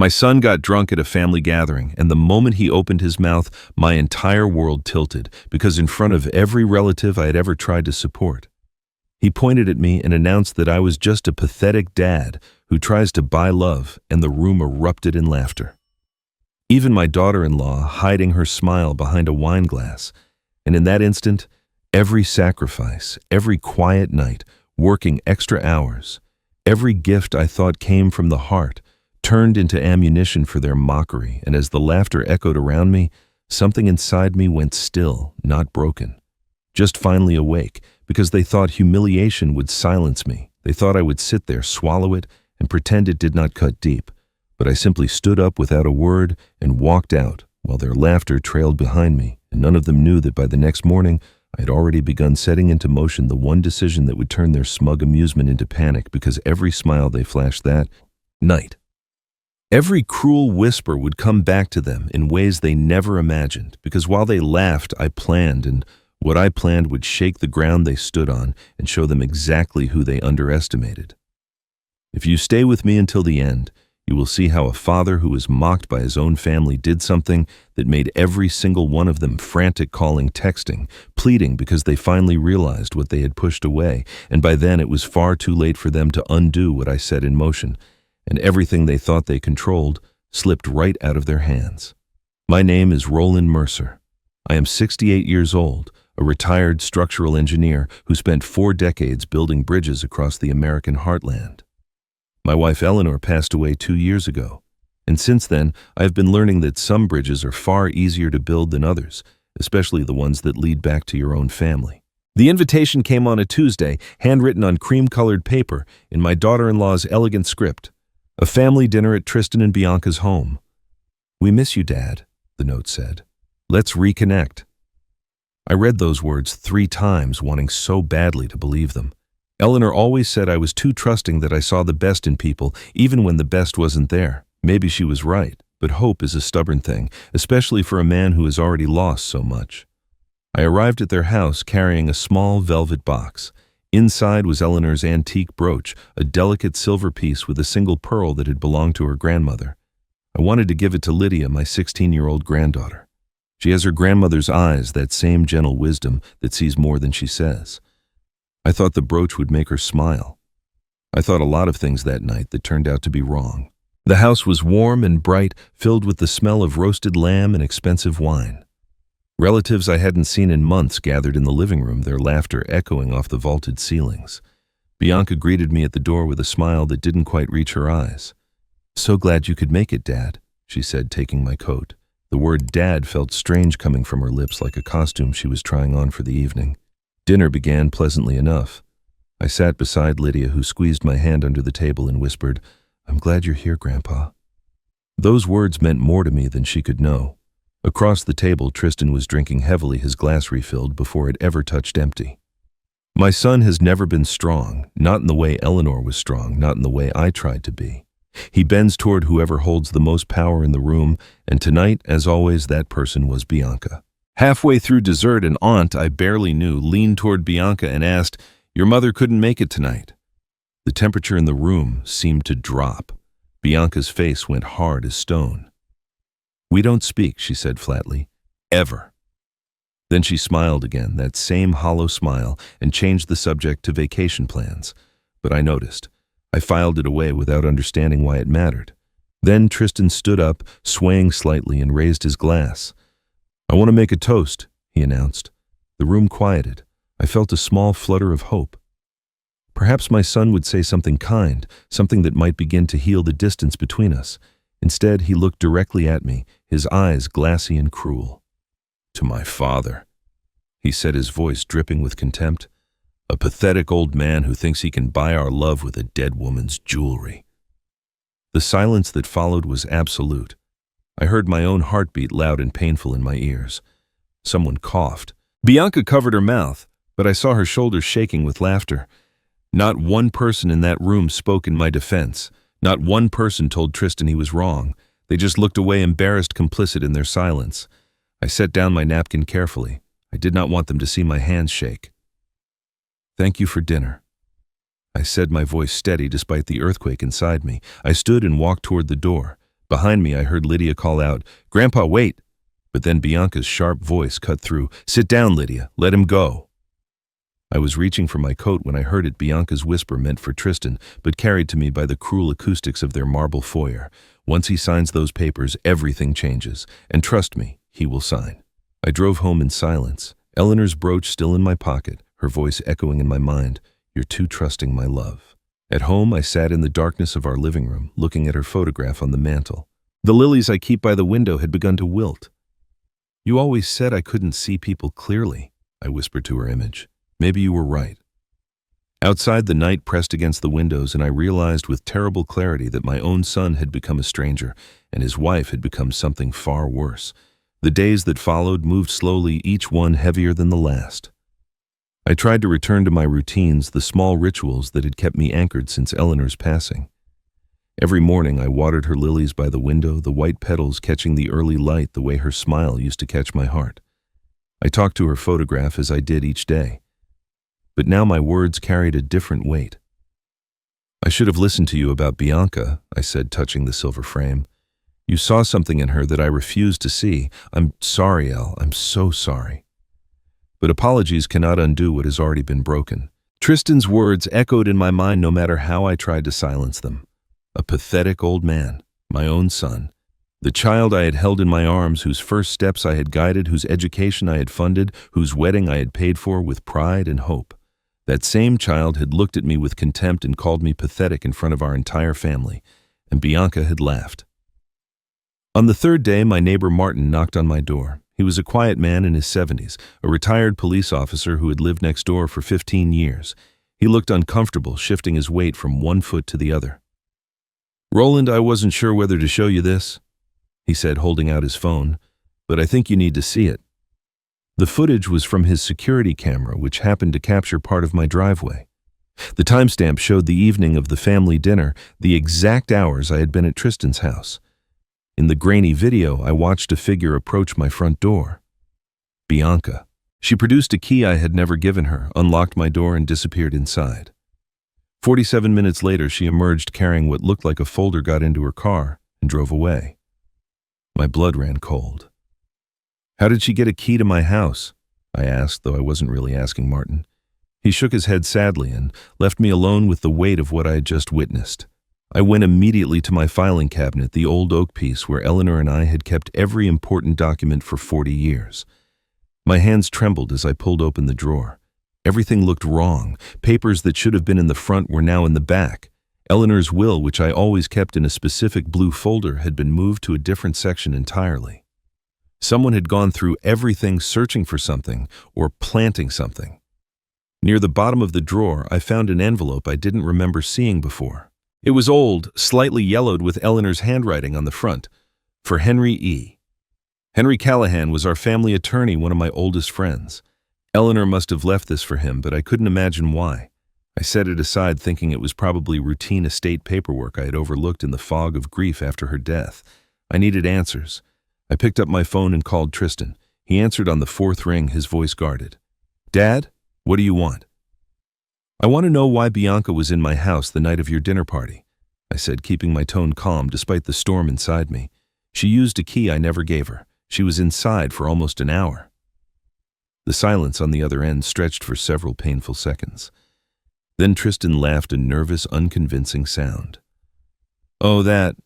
My son got drunk at a family gathering, and the moment he opened his mouth, my entire world tilted, because in front of every relative I had ever tried to support, he pointed at me and announced that I was just a pathetic dad who tries to buy love, and the room erupted in laughter. Even my daughter-in-law hiding her smile behind a wine glass, and in that instant, every sacrifice, every quiet night, working extra hours, every gift I thought came from the heart, turned into ammunition for their mockery, and as the laughter echoed around me, something inside me went still, not broken, just finally awake, because they thought humiliation would silence me. They thought I would sit there, swallow it, and pretend it did not cut deep. But I simply stood up without a word and walked out, while their laughter trailed behind me, and none of them knew that by the next morning, I had already begun setting into motion the one decision that would turn their smug amusement into panic, because every smile they flashed that night, every cruel whisper would come back to them in ways they never imagined, because while they laughed, I planned, and what I planned would shake the ground they stood on and show them exactly who they underestimated. If you stay with me until the end, you will see how a father who was mocked by his own family did something that made every single one of them frantic, calling, texting, pleading, because they finally realized what they had pushed away, and by then it was far too late for them to undo what I set in motion, and everything they thought they controlled slipped right out of their hands. My name is Roland Mercer. I am 68 years old, a retired structural engineer who spent 4 decades building bridges across the American heartland. My wife Eleanor passed away 2 years ago, and since then I have been learning that some bridges are far easier to build than others, especially the ones that lead back to your own family. The invitation came on a Tuesday, handwritten on cream-colored paper in my daughter-in-law's elegant script. A family dinner at Tristan and Bianca's home. "We miss you, Dad," the note said. "Let's reconnect." I read those words 3 times, wanting so badly to believe them. Eleanor always said I was too trusting, that I saw the best in people, even when the best wasn't there. Maybe she was right, but hope is a stubborn thing, especially for a man who has already lost so much. I arrived at their house carrying a small velvet box. Inside was Eleanor's antique brooch, a delicate silver piece with a single pearl that had belonged to her grandmother. I wanted to give it to Lydia, my 16-year-old granddaughter. She has her grandmother's eyes, that same gentle wisdom that sees more than she says. I thought the brooch would make her smile. I thought a lot of things that night that turned out to be wrong. The house was warm and bright, filled with the smell of roasted lamb and expensive wine. Relatives I hadn't seen in months gathered in the living room, their laughter echoing off the vaulted ceilings. Bianca greeted me at the door with a smile that didn't quite reach her eyes. "So glad you could make it, Dad," she said, taking my coat. The word Dad felt strange coming from her lips, like a costume she was trying on for the evening. Dinner began pleasantly enough. I sat beside Lydia, who squeezed my hand under the table and whispered, "I'm glad you're here, Grandpa." Those words meant more to me than she could know. Across the table, Tristan was drinking heavily, his glass refilled before it ever touched empty. My son has never been strong, not in the way Eleanor was strong, not in the way I tried to be. He bends toward whoever holds the most power in the room, and tonight, as always, that person was Bianca. Halfway through dessert, an aunt I barely knew leaned toward Bianca and asked, "Your mother couldn't make it tonight." The temperature in the room seemed to drop. Bianca's face went hard as stone. "We don't speak," she said flatly. "Ever." Then she smiled again, that same hollow smile, and changed the subject to vacation plans. But I noticed. I filed it away without understanding why it mattered. Then Tristan stood up, swaying slightly, and raised his glass. "I want to make a toast," he announced. The room quieted. I felt a small flutter of hope. Perhaps my son would say something kind, something that might begin to heal the distance between us. Instead, he looked directly at me, his eyes glassy and cruel. "To my father," he said, his voice dripping with contempt. "A pathetic old man who thinks he can buy our love with a dead woman's jewelry." The silence that followed was absolute. I heard my own heartbeat loud and painful in my ears. Someone coughed. Bianca covered her mouth, but I saw her shoulders shaking with laughter. Not one person in that room spoke in my defense. Not one person told Tristan he was wrong. They just looked away, embarrassed, complicit in their silence. I set down my napkin carefully. I did not want them to see my hands shake. "Thank you for dinner," I said, my voice steady despite the earthquake inside me. I stood and walked toward the door. Behind me, I heard Lydia call out, "Grandpa, wait!" But then Bianca's sharp voice cut through, "Sit down, Lydia. Let him go." I was reaching for my coat when I heard it, Bianca's whisper meant for Tristan, but carried to me by the cruel acoustics of their marble foyer. "Once he signs those papers, everything changes. And trust me, he will sign." I drove home in silence, Eleanor's brooch still in my pocket, her voice echoing in my mind, "You're too trusting, my love." At home, I sat in the darkness of our living room, looking at her photograph on the mantel. The lilies I keep by the window had begun to wilt. "You always said I couldn't see people clearly," I whispered to her image. "Maybe you were right." Outside, the night pressed against the windows, and I realized with terrible clarity that my own son had become a stranger, and his wife had become something far worse. The days that followed moved slowly, each one heavier than the last. I tried to return to my routines, the small rituals that had kept me anchored since Eleanor's passing. Every morning I watered her lilies by the window, the white petals catching the early light the way her smile used to catch my heart. I talked to her photograph as I did each day. But now my words carried a different weight. "I should have listened to you about Bianca," I said, touching the silver frame. "You saw something in her that I refused to see. I'm sorry, Elle. I'm so sorry. But apologies cannot undo what has already been broken." Tristan's words echoed in my mind no matter how I tried to silence them. A pathetic old man, my own son, the child I had held in my arms, whose first steps I had guided, whose education I had funded, whose wedding I had paid for with pride and hope. That same child had looked at me with contempt and called me pathetic in front of our entire family, and Bianca had laughed. On the third day, my neighbor Martin knocked on my door. He was a quiet man in his 70s, a retired police officer who had lived next door for 15 years. He looked uncomfortable, shifting his weight from one foot to the other. "Roland, I wasn't sure whether to show you this," he said, holding out his phone, "but I think you need to see it." The footage was from his security camera, which happened to capture part of my driveway. The timestamp showed the evening of the family dinner, the exact hours I had been at Tristan's house. In the grainy video, I watched a figure approach my front door. Bianca. She produced a key I had never given her, unlocked my door, and disappeared inside. 47 minutes later, she emerged carrying what looked like a folder, got into her car, and drove away. My blood ran cold. "How did she get a key to my house?" I asked, though I wasn't really asking Martin. He shook his head sadly and left me alone with the weight of what I had just witnessed. I went immediately to my filing cabinet, the old oak piece where Eleanor and I had kept every important document for 40 years. My hands trembled as I pulled open the drawer. Everything looked wrong. Papers that should have been in the front were now in the back. Eleanor's will, which I always kept in a specific blue folder, had been moved to a different section entirely. Someone had gone through everything searching for something or planting something. Near the bottom of the drawer, I found an envelope I didn't remember seeing before. It was old, slightly yellowed, with Eleanor's handwriting on the front. For Henry E. Henry Callahan was our family attorney, one of my oldest friends. Eleanor must have left this for him, but I couldn't imagine why. I set it aside, thinking it was probably routine estate paperwork I had overlooked in the fog of grief after her death. I needed answers. I picked up my phone and called Tristan. He answered on the fourth ring, his voice guarded. "Dad, what do you want?" "I want to know why Bianca was in my house the night of your dinner party," I said, keeping my tone calm despite the storm inside me. "She used a key I never gave her. She was inside for almost an hour." The silence on the other end stretched for several painful seconds. Then Tristan laughed, a nervous, unconvincing sound. "Oh, that.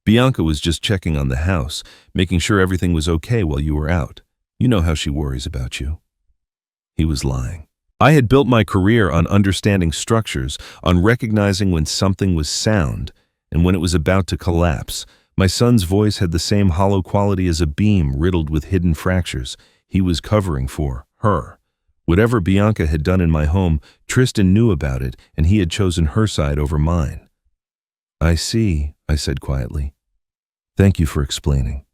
Bianca was just checking on the house, making sure everything was okay while you were out. You know how she worries about you." He was lying. I had built my career on understanding structures, on recognizing when something was sound and when it was about to collapse. My son's voice had the same hollow quality as a beam riddled with hidden fractures. He was covering for her. Whatever Bianca had done in my home, Tristan knew about it, and he had chosen her side over mine. "I see," I said quietly. "Thank you for explaining."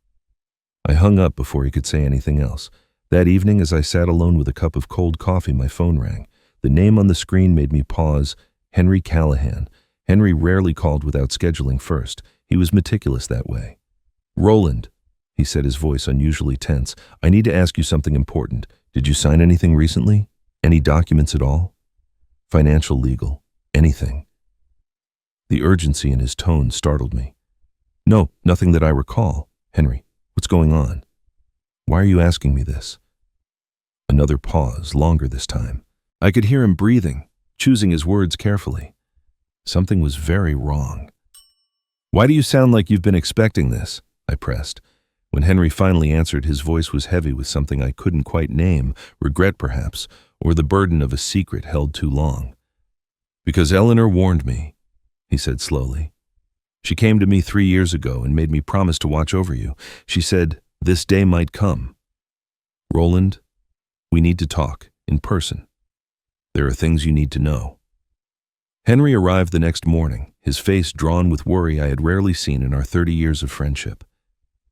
I hung up before he could say anything else. That evening, as I sat alone with a cup of cold coffee, my phone rang. The name on the screen made me pause. Henry Callahan. Henry rarely called without scheduling first. He was meticulous that way. "Roland," he said, his voice unusually tense, "I need to ask you something important. Did you sign anything recently? Any documents at all? Financial, legal, anything?" The urgency in his tone startled me. No, nothing that I recall. Henry, what's going on? Why are you asking me this? Another pause, longer this time. I could hear him breathing, choosing his words carefully. Something was very wrong. Why do you sound like you've been expecting this? I pressed. When Henry finally answered, his voice was heavy with something I couldn't quite name, regret perhaps, or the burden of a secret held too long. Because Eleanor warned me, he said slowly. She came to me 3 years ago and made me promise to watch over you. She said, this day might come. Roland, we need to talk, in person. There are things you need to know. Henry arrived the next morning, his face drawn with worry I had rarely seen in our 30 years of friendship.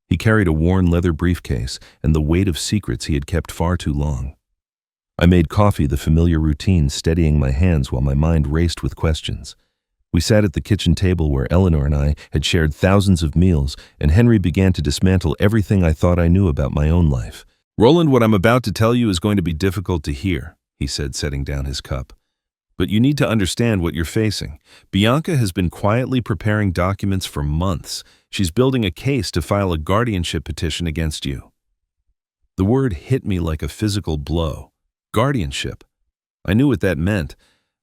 He carried a worn leather briefcase and the weight of secrets he had kept far too long. I made coffee, the familiar routine, steadying my hands while my mind raced with questions. We sat at the kitchen table where Eleanor and I had shared thousands of meals, and Henry began to dismantle everything I thought I knew about my own life. Roland, what I'm about to tell you is going to be difficult to hear, he said, setting down his cup. But you need to understand what you're facing. Bianca has been quietly preparing documents for months. She's building a case to file a guardianship petition against you. The word hit me like a physical blow. Guardianship. I knew what that meant.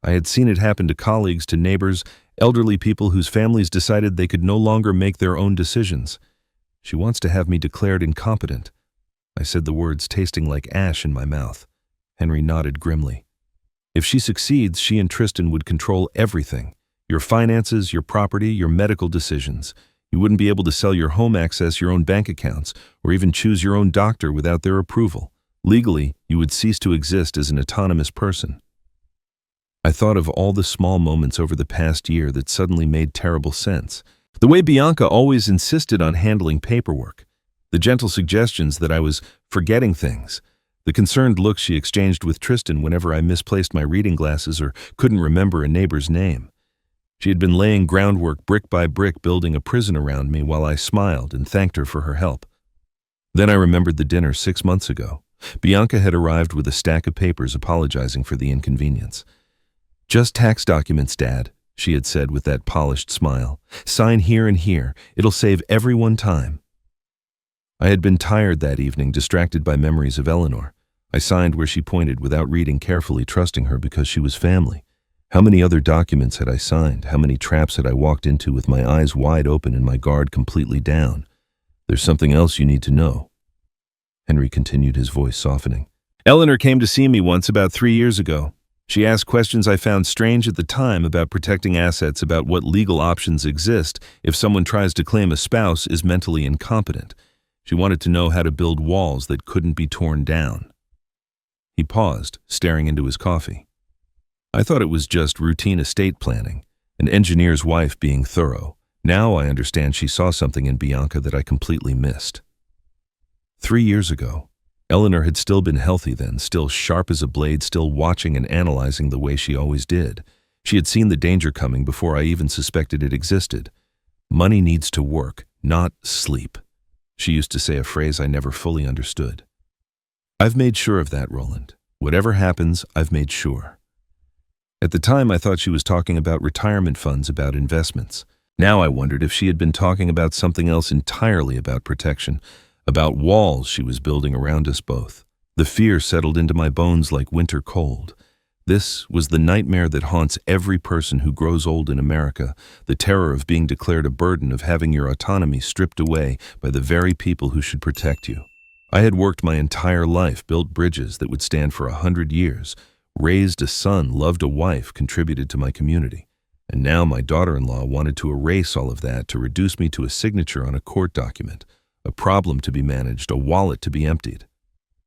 I had seen it happen to colleagues, to neighbors, elderly people whose families decided they could no longer make their own decisions. She wants to have me declared incompetent. I said the words, tasting like ash in my mouth. Henry nodded grimly. If she succeeds, she and Tristan would control everything. Your finances, your property, your medical decisions. You wouldn't be able to sell your home, access your own bank accounts, or even choose your own doctor without their approval. Legally, you would cease to exist as an autonomous person. I thought of all the small moments over the past year that suddenly made terrible sense. The way Bianca always insisted on handling paperwork. The gentle suggestions that I was forgetting things. The concerned looks she exchanged with Tristan whenever I misplaced my reading glasses or couldn't remember a neighbor's name. She had been laying groundwork brick by brick, building a prison around me while I smiled and thanked her for her help. Then I remembered the dinner 6 months ago. Bianca had arrived with a stack of papers apologizing for the inconvenience. Just tax documents, Dad, she had said with that polished smile. Sign here and here. It'll save everyone time. I had been tired that evening, distracted by memories of Eleanor. I signed where she pointed without reading carefully, trusting her because she was family. How many other documents had I signed? How many traps had I walked into with my eyes wide open and my guard completely down? There's something else you need to know. Henry continued, his voice softening. Eleanor came to see me once about 3 years ago. She asked questions I found strange at the time about protecting assets, about what legal options exist if someone tries to claim a spouse is mentally incompetent. She wanted to know how to build walls that couldn't be torn down. He paused, staring into his coffee. I thought it was just routine estate planning, an engineer's wife being thorough. Now I understand she saw something in Bianca that I completely missed. 3 years ago, Eleanor had still been healthy then, still sharp as a blade, still watching and analyzing the way she always did. She had seen the danger coming before I even suspected it existed. Money needs to work, not sleep. She used to say a phrase I never fully understood. I've made sure of that, Roland. Whatever happens, I've made sure. At the time, I thought she was talking about retirement funds, about investments. Now I wondered if she had been talking about something else entirely, about protection, about walls she was building around us both. The fear settled into my bones like winter cold. This was the nightmare that haunts every person who grows old in America, the terror of being declared a burden, of having your autonomy stripped away by the very people who should protect you. I had worked my entire life, built bridges that would stand for 100 years, raised a son, loved a wife, contributed to my community. And now my daughter-in-law wanted to erase all of that, to reduce me to a signature on a court document, a problem to be managed, a wallet to be emptied.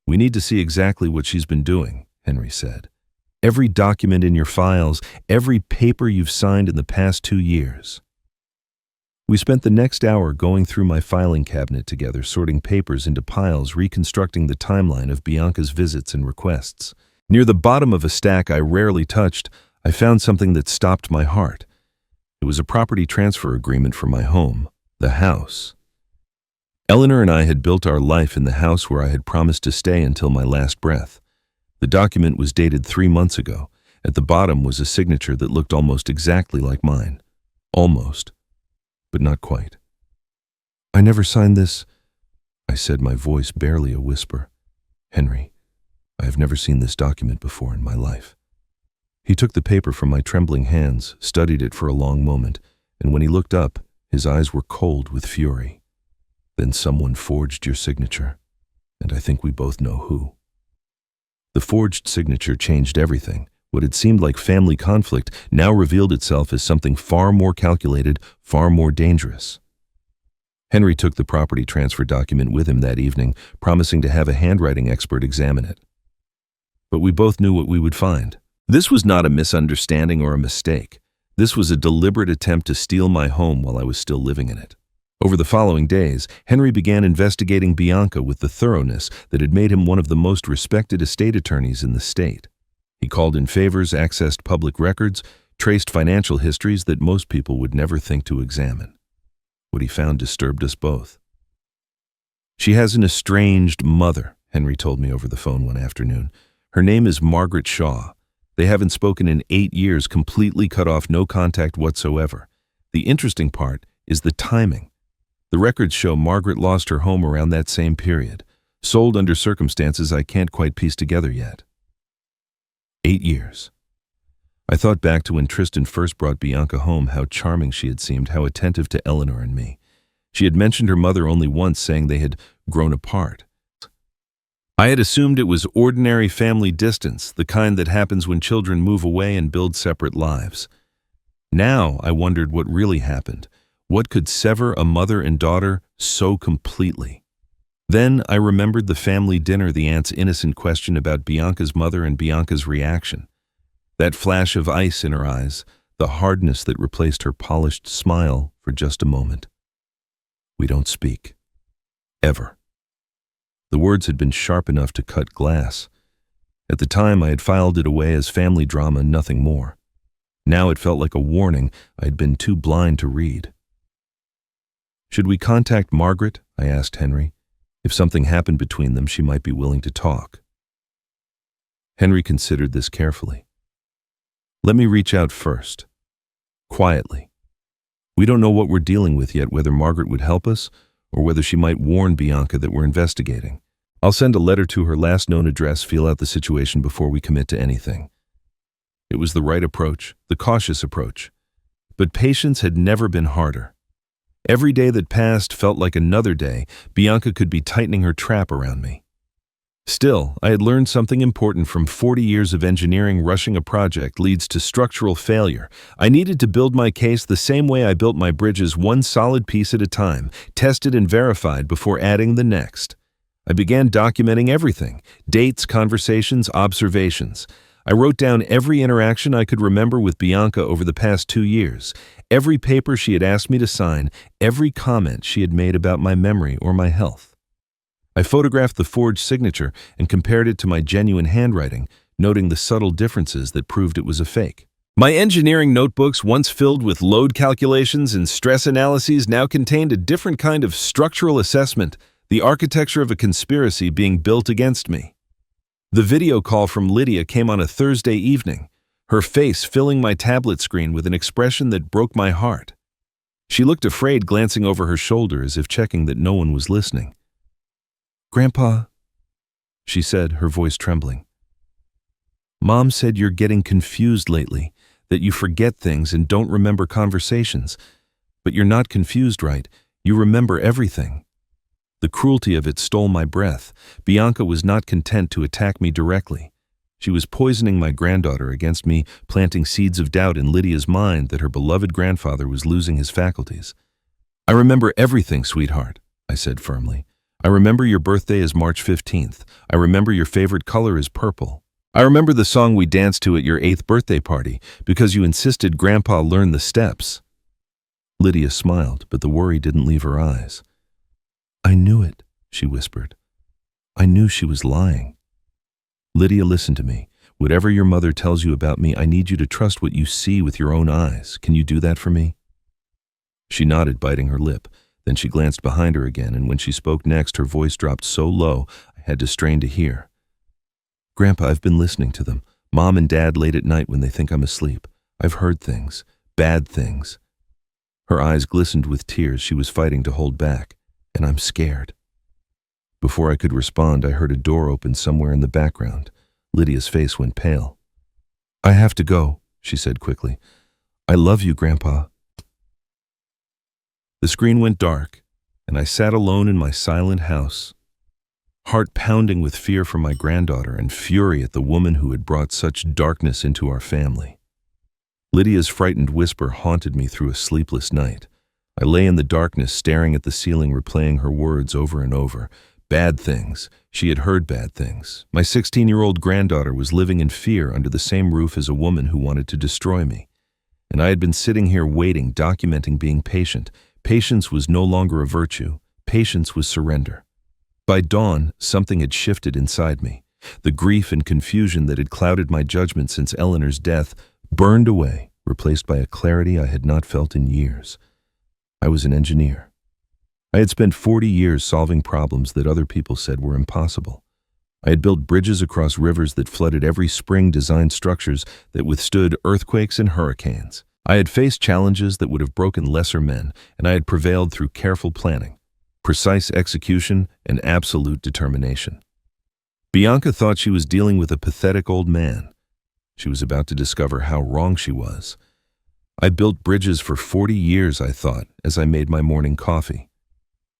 We need to see exactly what she's been doing, Henry said. Every document in your files, every paper you've signed in the past 2 years. We spent the next hour going through my filing cabinet together, sorting papers into piles, reconstructing the timeline of Bianca's visits and requests. Near the bottom of a stack I rarely touched, I found something that stopped my heart. It was a property transfer agreement for my home, the house. Eleanor and I had built our life in the house where I had promised to stay until my last breath. The document was dated 3 months ago. At the bottom was a signature that looked almost exactly like mine. Almost, but not quite. "I never signed this," I said, my voice barely a whisper. "Henry, I have never seen this document before in my life." He took the paper from my trembling hands, studied it for a long moment, and when he looked up, his eyes were cold with fury. "Then someone forged your signature, and I think we both know who." The forged signature changed everything. What had seemed like family conflict now revealed itself as something far more calculated, far more dangerous. Henry took the property transfer document with him that evening, promising to have a handwriting expert examine it. But we both knew what we would find. This was not a misunderstanding or a mistake. This was a deliberate attempt to steal my home while I was still living in it. Over the following days, Henry began investigating Bianca with the thoroughness that had made him one of the most respected estate attorneys in the state. He called in favors, accessed public records, traced financial histories that most people would never think to examine. What he found disturbed us both. "She has an estranged mother," Henry told me over the phone one afternoon. "Her name is Margaret Shaw. They haven't spoken in 8 years, completely cut off, no contact whatsoever. The interesting part is the timing. The records show Margaret lost her home around that same period, sold under circumstances I can't quite piece together yet." 8 years. I thought back to when Tristan first brought Bianca home, how charming she had seemed, how attentive to Eleanor and me. She had mentioned her mother only once, saying they had grown apart. I had assumed it was ordinary family distance, the kind that happens when children move away and build separate lives. Now I wondered what really happened. What could sever a mother and daughter so completely? Then I remembered the family dinner, the aunt's innocent question about Bianca's mother and Bianca's reaction. That flash of ice in her eyes, the hardness that replaced her polished smile for just a moment. "We don't speak. Ever." The words had been sharp enough to cut glass. At the time, I had filed it away as family drama, nothing more. Now it felt like a warning I had been too blind to read. "Should we contact Margaret?" I asked Henry. "If something happened between them, she might be willing to talk." Henry considered this carefully. "Let me reach out first. Quietly. We don't know what we're dealing with yet, whether Margaret would help us or whether she might warn Bianca that we're investigating. I'll send a letter to her last known address, feel out the situation before we commit to anything." It was the right approach, the cautious approach. But patience had never been harder. Every day that passed felt like another day. Bianca could be tightening her trap around me. Still, I had learned something important from 40 years of engineering. Rushing a project leads to structural failure. I needed to build my case the same way I built my bridges, one solid piece at a time, tested and verified before adding the next. I began documenting everything: dates, conversations, observations. I wrote down every interaction I could remember with Bianca over the past 2 years, every paper she had asked me to sign, every comment she had made about my memory or my health. I photographed the forged signature and compared it to my genuine handwriting, noting the subtle differences that proved it was a fake. My engineering notebooks, once filled with load calculations and stress analyses, now contained a different kind of structural assessment, the architecture of a conspiracy being built against me. The video call from Lydia came on a Thursday evening, her face filling my tablet screen with an expression that broke my heart. She looked afraid, glancing over her shoulder as if checking that no one was listening. "Grandpa," she said, her voice trembling. "Mom said you're getting confused lately, that you forget things and don't remember conversations. But you're not confused, right? You remember everything." The cruelty of it stole my breath. Bianca was not content to attack me directly. She was poisoning my granddaughter against me, planting seeds of doubt in Lydia's mind that her beloved grandfather was losing his faculties. "I remember everything, sweetheart," I said firmly. "I remember your birthday is March 15th. I remember your favorite color is purple. I remember the song we danced to at your 8th birthday party because you insisted Grandpa learn the steps." Lydia smiled, but the worry didn't leave her eyes. "I knew it," she whispered. "I knew she was lying." "Lydia, listen to me. Whatever your mother tells you about me, I need you to trust what you see with your own eyes. Can you do that for me?" She nodded, biting her lip. Then she glanced behind her again, and when she spoke next, her voice dropped so low I had to strain to hear. "Grandpa, I've been listening to them. Mom and Dad late at night when they think I'm asleep. I've heard things. Bad things." Her eyes glistened with tears she was fighting to hold back. and I'm scared." Before I could respond, I heard a door open somewhere in the background. Lydia's face went pale. "I have to go," she said quickly. "I love you, Grandpa." The screen went dark, and I sat alone in my silent house, heart pounding with fear for my granddaughter and fury at the woman who had brought such darkness into our family. Lydia's frightened whisper haunted me through a sleepless night. I lay in the darkness, staring at the ceiling, replaying her words over and over. Bad things. She had heard bad things. My 16-year-old granddaughter was living in fear under the same roof as a woman who wanted to destroy me. And I had been sitting here waiting, documenting, being patient. Patience was no longer a virtue. Patience was surrender. By dawn, something had shifted inside me. The grief and confusion that had clouded my judgment since Eleanor's death burned away, replaced by a clarity I had not felt in years. I was an engineer. I had spent 40 years solving problems that other people said were impossible. I had built bridges across rivers that flooded every spring, designed structures that withstood earthquakes and hurricanes. I had faced challenges that would have broken lesser men, and I had prevailed through careful planning, precise execution, and absolute determination. Bianca thought she was dealing with a pathetic old man. She was about to discover how wrong she was. I built bridges for 40 years, I thought, as I made my morning coffee.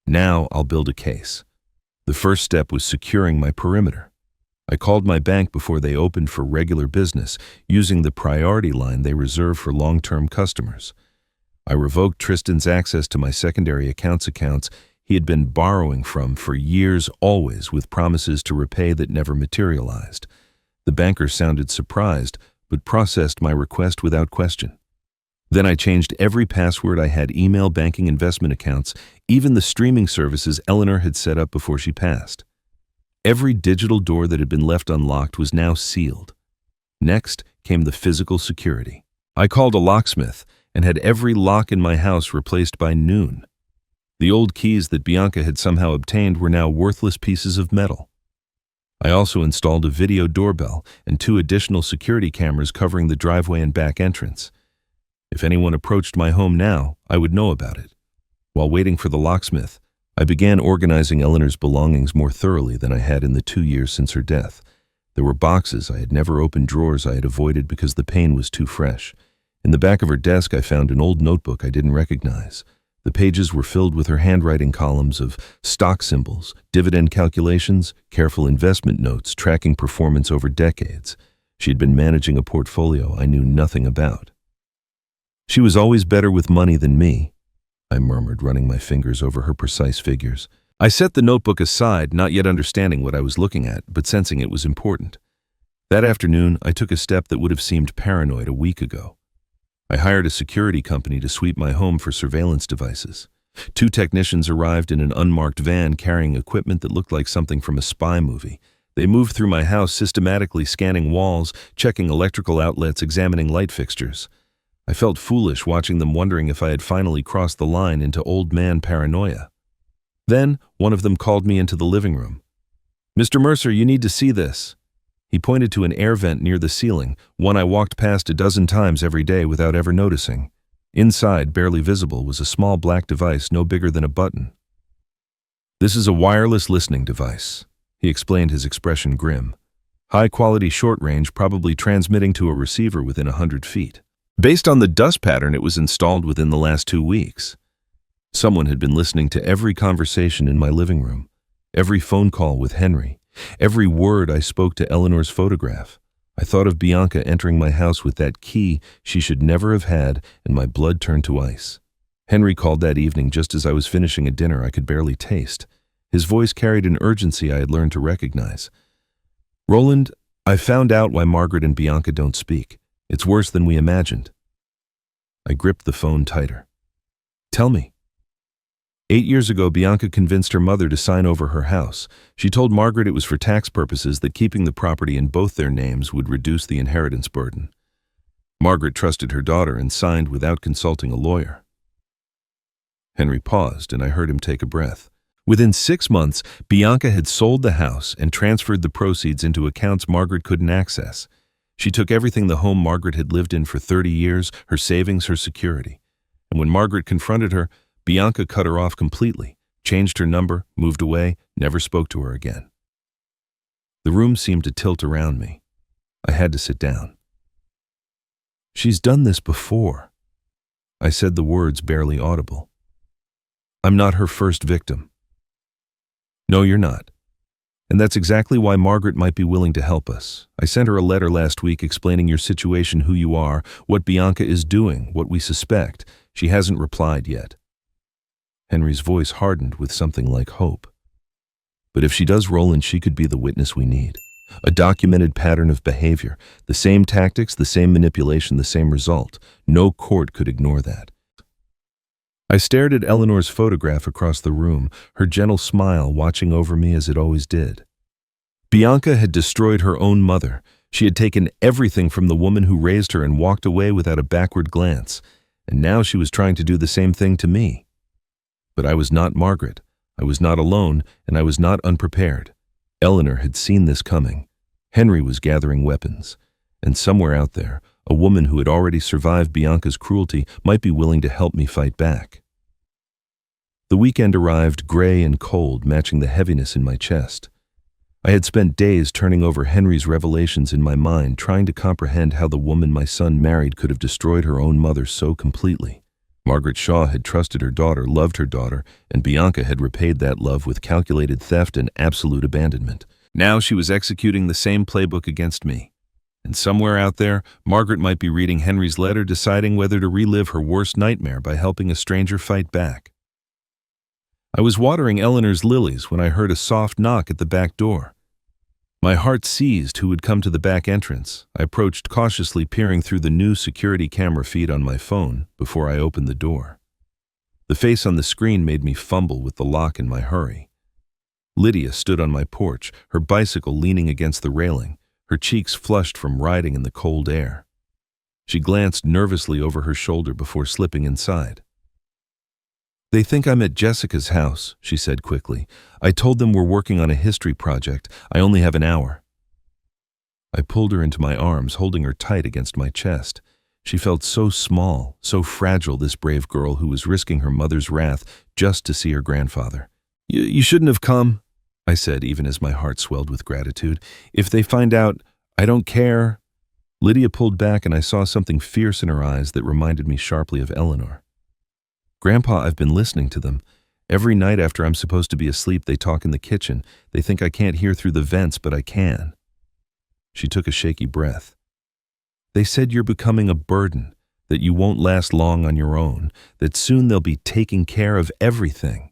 Now I'll build a case. The first step was securing my perimeter. I called my bank before they opened for regular business, using the priority line they reserve for long-term customers. I revoked Tristan's access to my secondary accounts he had been borrowing from for years, always with promises to repay that never materialized. The banker sounded surprised, but processed my request without question. Then I changed every password I had: email, banking, investment accounts, even the streaming services Eleanor had set up before she passed. Every digital door that had been left unlocked was now sealed. Next came the physical security. I called a locksmith and had every lock in my house replaced by noon. The old keys that Bianca had somehow obtained were now worthless pieces of metal. I also installed a video doorbell and 2 additional security cameras covering the driveway and back entrance. If anyone approached my home now, I would know about it. While waiting for the locksmith, I began organizing Eleanor's belongings more thoroughly than I had in the 2 years since her death. There were boxes I had never opened, drawers I had avoided because the pain was too fresh. In the back of her desk, I found an old notebook I didn't recognize. The pages were filled with her handwriting columns of stock symbols, dividend calculations, careful investment notes tracking performance over decades. She had been managing a portfolio I knew nothing about. "She was always better with money than me," I murmured, running my fingers over her precise figures. I set the notebook aside, not yet understanding what I was looking at, but sensing it was important. That afternoon, I took a step that would have seemed paranoid a week ago. I hired a security company to sweep my home for surveillance devices. 2 technicians arrived in an unmarked van carrying equipment that looked like something from a spy movie. They moved through my house, systematically scanning walls, checking electrical outlets, examining light fixtures. I felt foolish watching them, wondering if I had finally crossed the line into old man paranoia. Then, one of them called me into the living room. "Mr. Mercer, you need to see this." He pointed to an air vent near the ceiling, one I walked past a dozen times every day without ever noticing. Inside, barely visible, was a small black device no bigger than a button. "This is a wireless listening device," he explained, his expression grim. "High-quality short-range, probably transmitting to a receiver within 100 feet. Based on the dust pattern, it was installed within the last 2 weeks. Someone had been listening to every conversation in my living room, every phone call with Henry, every word I spoke to Eleanor's photograph. I thought of Bianca entering my house with that key she should never have had, and my blood turned to ice. Henry called that evening just as I was finishing a dinner I could barely taste. His voice carried an urgency I had learned to recognize. "Roland, I found out why Margaret and Bianca don't speak. It's worse than we imagined." I gripped the phone tighter. "Tell me." 8 years ago, Bianca convinced her mother to sign over her house. She told Margaret it was for tax purposes, that keeping the property in both their names would reduce the inheritance burden. Margaret trusted her daughter and signed without consulting a lawyer. Henry paused, and I heard him take a breath. Within 6 months, Bianca had sold the house and transferred the proceeds into accounts Margaret couldn't access. She took everything the home Margaret had lived in for 30 years, her savings, her security. And when Margaret confronted her, Bianca cut her off completely, changed her number, moved away, never spoke to her again. The room seemed to tilt around me. I had to sit down. She's done this before. I said the words barely audible. I'm not her first victim. No, you're not. And that's exactly why Margaret might be willing to help us. I sent her a letter last week explaining your situation, who you are, what Bianca is doing, what we suspect. She hasn't replied yet. Henry's voice hardened with something like hope. But if she does, Roland, she could be the witness we need. A documented pattern of behavior, the same tactics, the same manipulation, the same result. No court could ignore that. I stared at Eleanor's photograph across the room, her gentle smile watching over me as it always did. Bianca had destroyed her own mother. She had taken everything from the woman who raised her and walked away without a backward glance. And now she was trying to do the same thing to me. But I was not Margaret. I was not alone, and I was not unprepared. Eleanor had seen this coming. Henry was gathering weapons. And somewhere out there, a woman who had already survived Bianca's cruelty might be willing to help me fight back. The weekend arrived gray and cold, matching the heaviness in my chest. I had spent days turning over Henry's revelations in my mind, trying to comprehend how the woman my son married could have destroyed her own mother so completely. Margaret Shaw had trusted her daughter, loved her daughter, and Bianca had repaid that love with calculated theft and absolute abandonment. Now she was executing the same playbook against me. And somewhere out there, Margaret might be reading Henry's letter, deciding whether to relive her worst nightmare by helping a stranger fight back. I was watering Eleanor's lilies when I heard a soft knock at the back door. My heart seized who would come to the back entrance. I approached cautiously, peering through the new security camera feed on my phone before I opened the door. The face on the screen made me fumble with the lock in my hurry. Lydia stood on my porch, her bicycle leaning against the railing, her cheeks flushed from riding in the cold air. She glanced nervously over her shoulder before slipping inside. "They think I'm at Jessica's house," she said quickly. "I told them we're working on a history project. I only have an hour." I pulled her into my arms, holding her tight against my chest. She felt so small, so fragile, this brave girl who was risking her mother's wrath just to see her grandfather. You shouldn't have come," I said, even as my heart swelled with gratitude. "If they find out, I don't care." Lydia pulled back, and I saw something fierce in her eyes that reminded me sharply of Eleanor. "Grandpa, I've been listening to them. Every night after I'm supposed to be asleep, they talk in the kitchen. They think I can't hear through the vents, but I can." She took a shaky breath. "They said you're becoming a burden, that you won't last long on your own, that soon they'll be taking care of everything."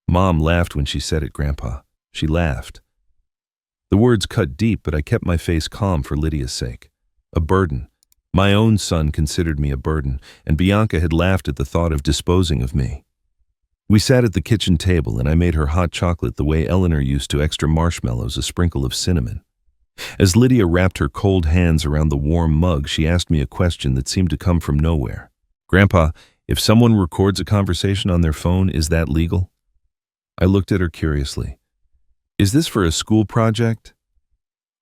Mom laughed when she said it, Grandpa. She laughed. The words cut deep, but I kept my face calm for Lydia's sake. A burden. My own son considered me a burden, and Bianca had laughed at the thought of disposing of me. We sat at the kitchen table, and I made her hot chocolate the way Eleanor used to, extra marshmallows, a sprinkle of cinnamon. As Lydia wrapped her cold hands around the warm mug, she asked me a question that seemed to come from nowhere. "Grandpa, if someone records a conversation on their phone, is that legal?" I looked at her curiously. "Is this for a school project?"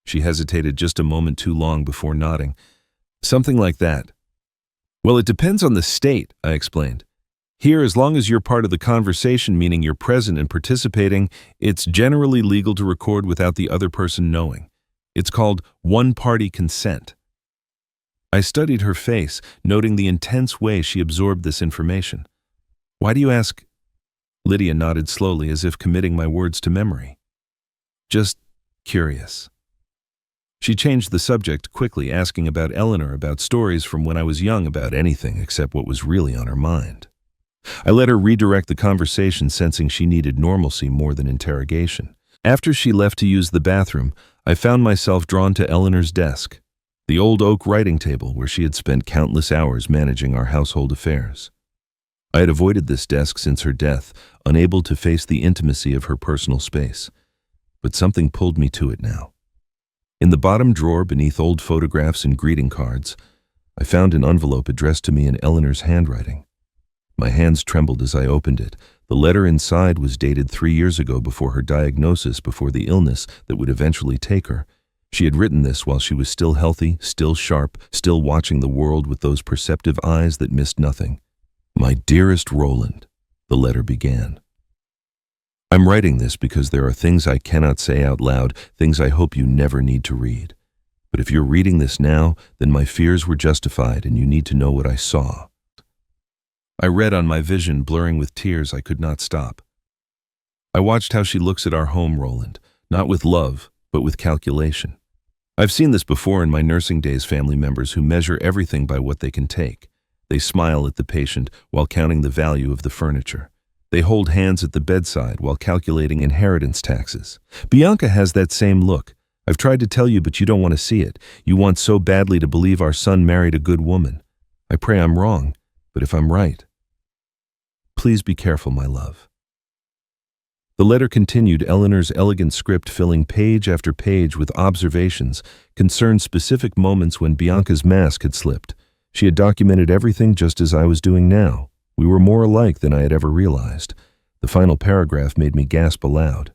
She hesitated just a moment too long before nodding. "Something like that." "Well, it depends on the state," I explained. "Here, as long as you're part of the conversation, meaning you're present and participating, it's generally legal to record without the other person knowing. It's called one-party consent." I studied her face, noting the intense way she absorbed this information. "Why do you ask?" Lydia nodded slowly, as if committing my words to memory. "Just curious." She changed the subject quickly, asking about Eleanor, about stories from when I was young, about anything except what was really on her mind. I let her redirect the conversation, sensing she needed normalcy more than interrogation. After she left to use the bathroom, I found myself drawn to Eleanor's desk, the old oak writing table where she had spent countless hours managing our household affairs. I had avoided this desk since her death, unable to face the intimacy of her personal space. But something pulled me to it now. In the bottom drawer, beneath old photographs and greeting cards, I found an envelope addressed to me in Eleanor's handwriting. My hands trembled as I opened it. The letter inside was dated 3 years ago, before her diagnosis, before the illness that would eventually take her. She had written this while she was still healthy, still sharp, still watching the world with those perceptive eyes that missed nothing. "My dearest Roland," the letter began. I'm writing this because there are things I cannot say out loud, things I hope you never need to read. But if you're reading this now, then my fears were justified and you need to know what I saw. I read on my vision, blurring with tears I could not stop. I watched how she looks at our home, Roland, not with love, but with calculation. I've seen this before in my nursing days, family members who measure everything by what they can take. They smile at the patient while counting the value of the furniture. They hold hands at the bedside while calculating inheritance taxes. Bianca has that same look. I've tried to tell you, but you don't want to see it. You want so badly to believe our son married a good woman. I pray I'm wrong, but if I'm right, please be careful, my love. The letter continued, Eleanor's elegant script filling page after page with observations concerned specific moments when Bianca's mask had slipped. She had documented everything just as I was doing now. We were more alike than I had ever realized. The final paragraph made me gasp aloud.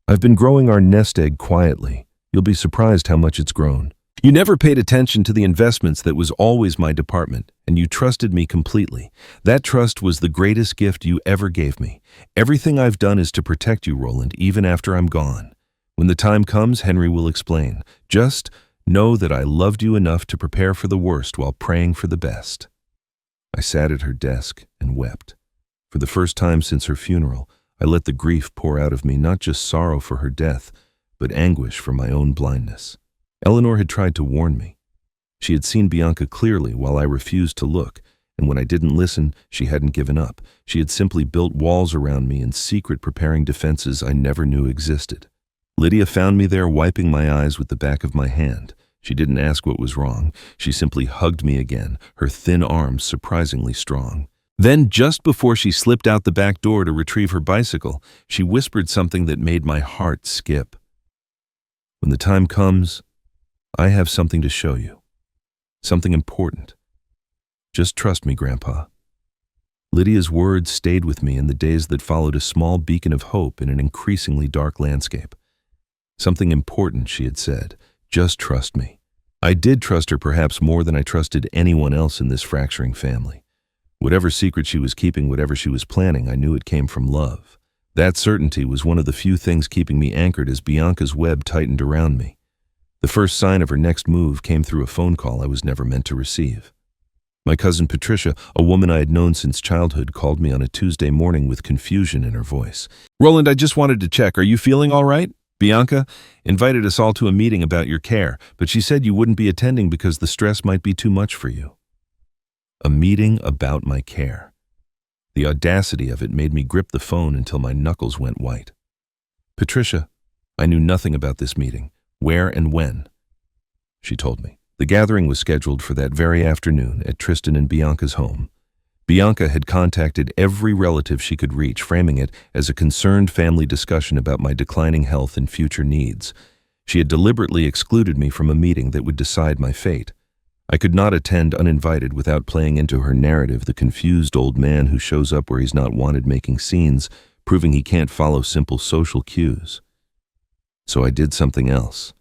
I've been growing our nest egg quietly. You'll be surprised how much it's grown. You never paid attention to the investments that was always my department, and you trusted me completely. That trust was the greatest gift you ever gave me. Everything I've done is to protect you, Roland, even after I'm gone. When the time comes, Henry will explain. Just know that I loved you enough to prepare for the worst while praying for the best. I sat at her desk and wept. For the first time since her funeral, I let the grief pour out of me, not just sorrow for her death, but anguish for my own blindness. Eleanor had tried to warn me. She had seen Bianca clearly while I refused to look, and when I didn't listen, she hadn't given up. She had simply built walls around me in secret, preparing defenses I never knew existed. Lydia found me there, wiping my eyes with the back of my hand. She didn't ask what was wrong. She simply hugged me again, her thin arms surprisingly strong. Then, just before she slipped out the back door to retrieve her bicycle, she whispered something that made my heart skip. When the time comes, I have something to show you. Something important. Just trust me, Grandpa. Lydia's words stayed with me in the days that followed, a small beacon of hope in an increasingly dark landscape. Something important, she had said. Just trust me. I did trust her, perhaps more than I trusted anyone else in this fracturing family. Whatever secret she was keeping, whatever she was planning, I knew it came from love. That certainty was one of the few things keeping me anchored as Bianca's web tightened around me. The first sign of her next move came through a phone call I was never meant to receive. My cousin Patricia, a woman I had known since childhood, called me on a Tuesday morning with confusion in her voice. Roland, I just wanted to check. Are you feeling all right? Bianca invited us all to a meeting about your care, but she said you wouldn't be attending because the stress might be too much for you. A meeting about my care. The audacity of it made me grip the phone until my knuckles went white. Patricia, I knew nothing about this meeting, where and when. She told me. The gathering was scheduled for that very afternoon at Tristan and Bianca's home. Bianca had contacted every relative she could reach, framing it as a concerned family discussion about my declining health and future needs. She had deliberately excluded me from a meeting that would decide my fate. I could not attend uninvited without playing into her narrative, the confused old man who shows up where he's not wanted, making scenes, proving he can't follow simple social cues. So I did something else.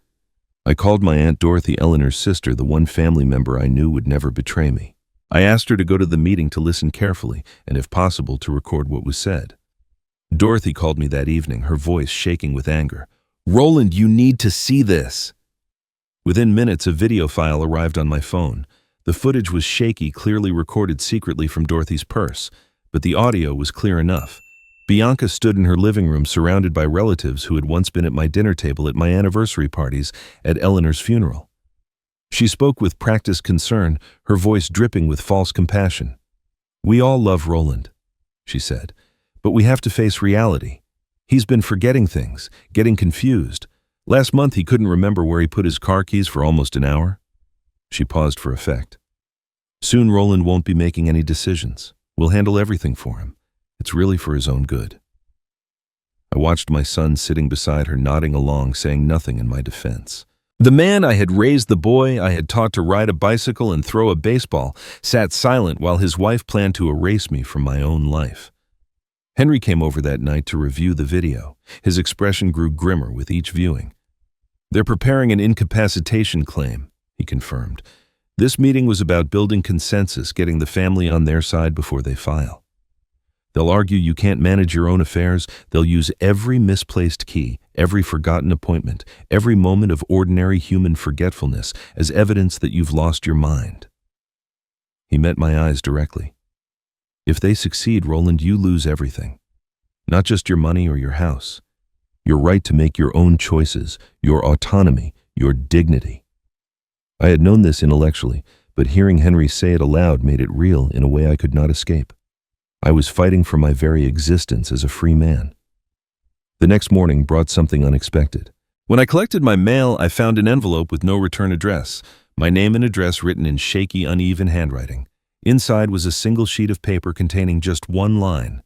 I called my Aunt Dorothy, Eleanor's sister, the one family member I knew would never betray me. I asked her to go to the meeting to listen carefully and, if possible, to record what was said. Dorothy called me that evening, her voice shaking with anger. Roland, you need to see this. Within minutes, a video file arrived on my phone. The footage was shaky, clearly recorded secretly from Dorothy's purse, but the audio was clear enough. Bianca stood in her living room surrounded by relatives who had once been at my dinner table at my anniversary parties at Eleanor's funeral. She spoke with practiced concern, her voice dripping with false compassion. We all love Roland, she said, but we have to face reality. He's been forgetting things, getting confused. Last month he couldn't remember where he put his car keys for almost an hour. She paused for effect. Soon Roland won't be making any decisions. We'll handle everything for him. It's really for his own good. I watched my son sitting beside her, nodding along, saying nothing in my defense. The man I had raised, the boy I had taught to ride a bicycle and throw a baseball, sat silent while his wife planned to erase me from my own life. Henry came over that night to review the video. His expression grew grimmer with each viewing. They're preparing an incapacitation claim, he confirmed. This meeting was about building consensus, getting the family on their side before they file. They'll argue you can't manage your own affairs. They'll use every misplaced key, every forgotten appointment, every moment of ordinary human forgetfulness as evidence that you've lost your mind. He met my eyes directly. If they succeed, Roland, you lose everything. Not just your money or your house. Your right to make your own choices, your autonomy, your dignity. I had known this intellectually, but hearing Henry say it aloud made it real in a way I could not escape. I was fighting for my very existence as a free man. The next morning brought something unexpected. When I collected my mail, I found an envelope with no return address, my name and address written in shaky, uneven handwriting. Inside was a single sheet of paper containing just one line.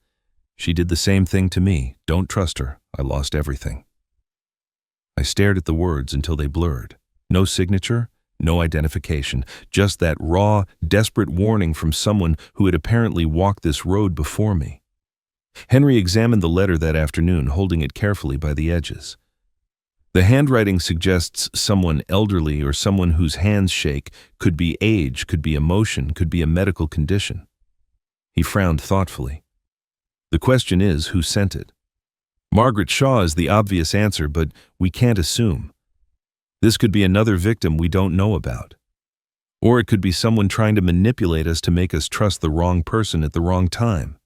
She did the same thing to me. Don't trust her. I lost everything. I stared at the words until they blurred. No signature, no identification, just that raw, desperate warning from someone who had apparently walked this road before me. Henry examined the letter that afternoon, holding it carefully by the edges. The handwriting suggests someone elderly or someone whose hands shake. Could be age, could be emotion, could be a medical condition. He frowned thoughtfully. The question is, who sent it? Margaret Shaw is the obvious answer, but we can't assume. This could be another victim we don't know about. Or it could be someone trying to manipulate us to make us trust the wrong person at the wrong time.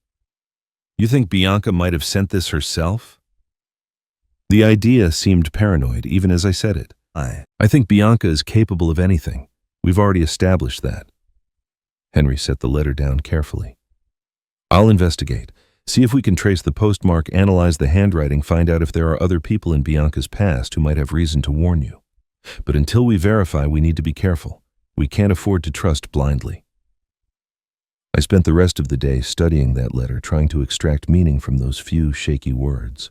You think Bianca might have sent this herself? The idea seemed paranoid, even as I said it. I think Bianca is capable of anything. We've already established that. Henry set the letter down carefully. I'll investigate. See if we can trace the postmark, analyze the handwriting, find out if there are other people in Bianca's past who might have reason to warn you. But until we verify, we need to be careful. We can't afford to trust blindly. I spent the rest of the day studying that letter, trying to extract meaning from those few shaky words.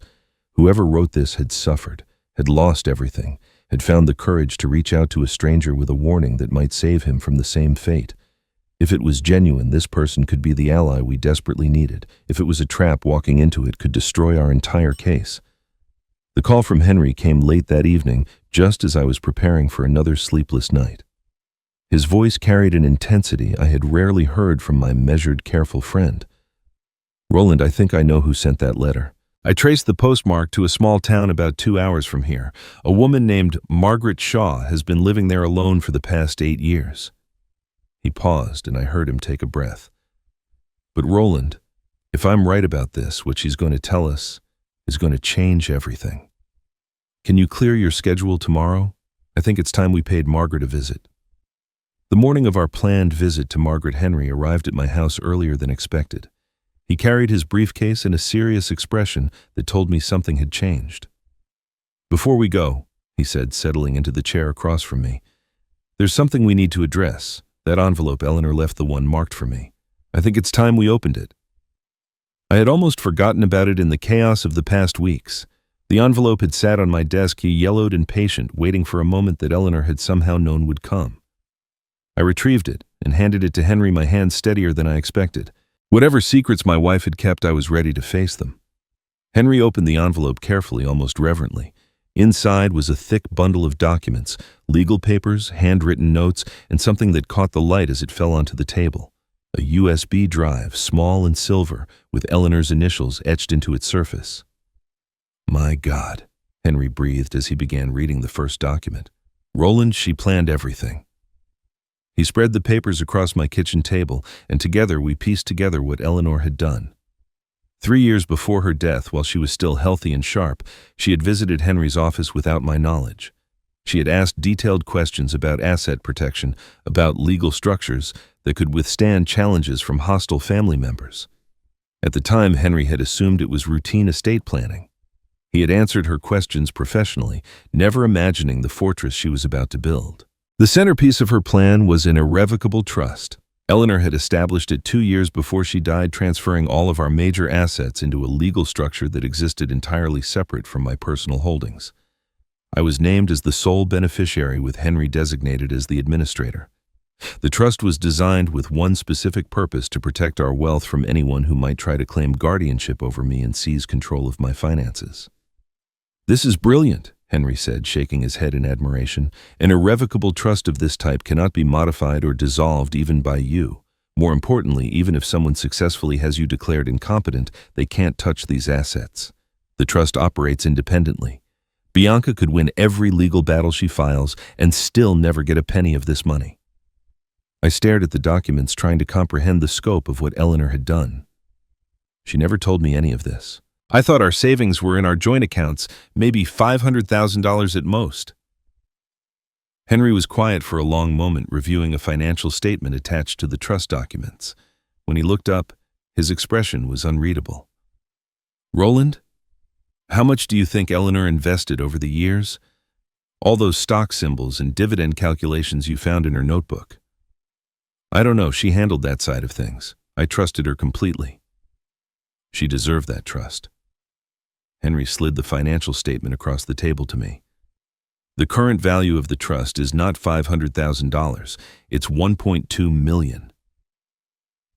Whoever wrote this had suffered, had lost everything, had found the courage to reach out to a stranger with a warning that might save him from the same fate. If it was genuine, this person could be the ally we desperately needed. If it was a trap, walking into it could destroy our entire case. The call from Henry came late that evening, just as I was preparing for another sleepless night. His voice carried an intensity I had rarely heard from my measured, careful friend. Roland, I think I know who sent that letter. I traced the postmark to a small town about 2 hours from here. A woman named Margaret Shaw has been living there alone for the past 8 years. He paused, and I heard him take a breath. But Roland, if I'm right about this, what she's going to tell us is going to change everything. Can you clear your schedule tomorrow? I think it's time we paid Margaret a visit. The morning of our planned visit to Margaret, Henry arrived at my house earlier than expected. He carried his briefcase and a serious expression that told me something had changed. Before we go, he said, settling into the chair across from me, there's something we need to address. That envelope, Eleanor left the one marked for me. I think it's time we opened it. I had almost forgotten about it in the chaos of the past weeks. The envelope had sat on my desk, yellowed and patient, waiting for a moment that Eleanor had somehow known would come. I retrieved it and handed it to Henry, my hand steadier than I expected. Whatever secrets my wife had kept, I was ready to face them. Henry opened the envelope carefully, almost reverently. Inside was a thick bundle of documents, legal papers, handwritten notes, and something that caught the light as it fell onto the table. A USB drive, small and silver, with Eleanor's initials etched into its surface. My God, Henry breathed as he began reading the first document. Roland, she planned everything. He spread the papers across my kitchen table, and together we pieced together what Eleanor had done. 3 years before her death, while she was still healthy and sharp, she had visited Henry's office without my knowledge. She had asked detailed questions about asset protection, about legal structures that could withstand challenges from hostile family members. At the time, Henry had assumed it was routine estate planning. He had answered her questions professionally, never imagining the fortress she was about to build. The centerpiece of her plan was an irrevocable trust. Eleanor had established it 2 years before she died, transferring all of our major assets into a legal structure that existed entirely separate from my personal holdings. I was named as the sole beneficiary, with Henry designated as the administrator. The trust was designed with one specific purpose: to protect our wealth from anyone who might try to claim guardianship over me and seize control of my finances. "This is brilliant," Henry said, shaking his head in admiration. "An irrevocable trust of this type cannot be modified or dissolved even by you. More importantly, even if someone successfully has you declared incompetent, they can't touch these assets. The trust operates independently. Bianca could win every legal battle she files and still never get a penny of this money. I stared at the documents, trying to comprehend the scope of what Eleanor had done. She never told me any of this. I thought our savings were in our joint accounts, maybe $500,000 at most. Henry was quiet for a long moment, reviewing a financial statement attached to the trust documents. When he looked up, his expression was unreadable. "Roland, how much do you think Eleanor invested over the years? All those stock symbols and dividend calculations you found in her notebook." "I don't know. She handled that side of things. I trusted her completely." "She deserved that trust." Henry slid the financial statement across the table to me. "The current value of the trust is not $500,000. It's $1.2 million.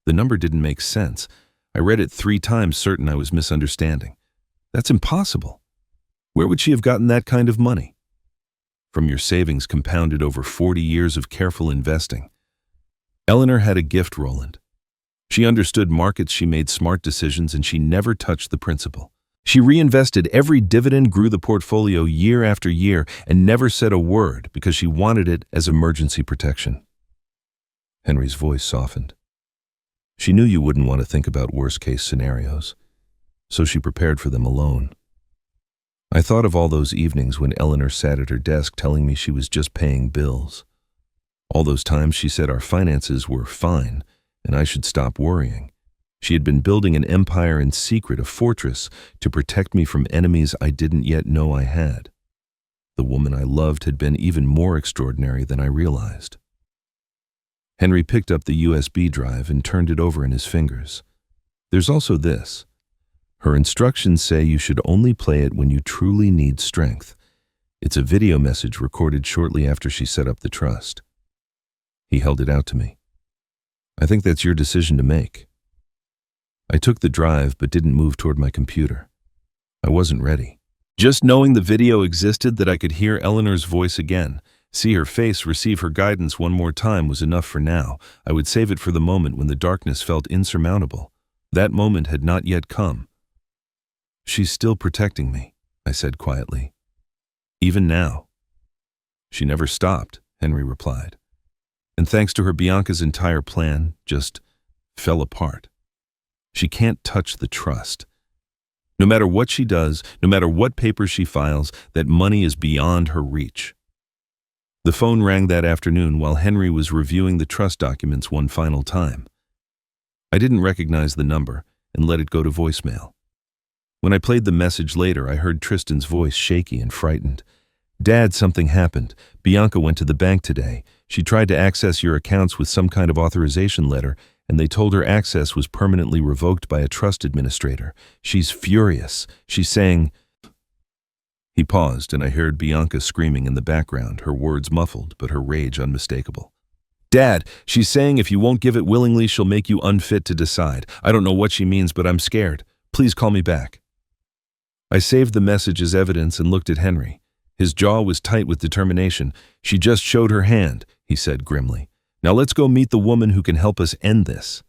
The number didn't make sense. I read it 3 times, certain I was misunderstanding. That's impossible. Where would she have gotten that kind of money? From your savings compounded over 40 years of careful investing. Eleanor had a gift, Roland. She understood markets, she made smart decisions, and she never touched the principal. She reinvested every dividend, grew the portfolio year after year, and never said a word because she wanted it as emergency protection." Henry's voice softened. "She knew you wouldn't want to think about worst-case scenarios, so she prepared for them alone. I thought of all those evenings when Eleanor sat at her desk telling me she was just paying bills. All those times she said our finances were fine and I should stop worrying. She had been building an empire in secret, a fortress to protect me from enemies I didn't yet know I had. The woman I loved had been even more extraordinary than I realized." Henry picked up the USB drive and turned it over in his fingers. "There's also this. Her instructions say you should only play it when you truly need strength. It's a video message recorded shortly after she set up the trust." He held it out to me. "I think that's your decision to make." I took the drive but didn't move toward my computer. I wasn't ready. Just knowing the video existed, that I could hear Eleanor's voice again, see her face, receive her guidance one more time was enough for now. I would save it for the moment when the darkness felt insurmountable. That moment had not yet come. "She's still protecting me," I said quietly. "Even now." "She never stopped," Henry replied. "And thanks to her, Bianca's entire plan just fell apart. She can't touch the trust. No matter what she does, no matter what papers she files, that money is beyond her reach." The phone rang that afternoon while Henry was reviewing the trust documents one final time. I didn't recognize the number and let it go to voicemail. When I played the message later, I heard Tristan's voice, shaky and frightened. "Dad, something happened. Bianca went to the bank today. She tried to access your accounts with some kind of authorization letter, and they told her access was permanently revoked by a trust administrator. She's furious. She's saying—" He paused, and I heard Bianca screaming in the background, her words muffled, but her rage unmistakable. "Dad, she's saying if you won't give it willingly, she'll make you unfit to decide. I don't know what she means, but I'm scared. Please call me back." I saved the message as evidence and looked at Henry. His jaw was tight with determination. "She just showed her hand," he said grimly. "Now let's go meet the woman who can help us end this."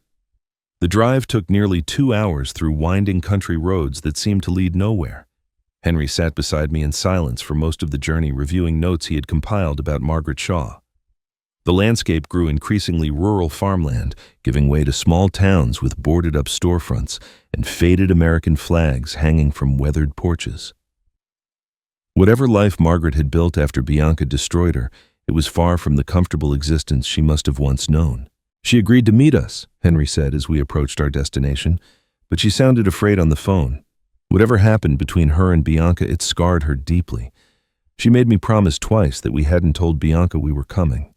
The drive took nearly 2 hours through winding country roads that seemed to lead nowhere. Henry sat beside me in silence for most of the journey, reviewing notes he had compiled about Margaret Shaw. The landscape grew increasingly rural farmland, giving way to small towns with boarded-up storefronts and faded American flags hanging from weathered porches. Whatever life Margaret had built after Bianca destroyed her, it was far from the comfortable existence she must have once known. "She agreed to meet us," Henry said as we approached our destination, but she sounded afraid on the phone. Whatever happened between her and Bianca, it scarred her deeply. She made me promise twice that we hadn't told Bianca we were coming.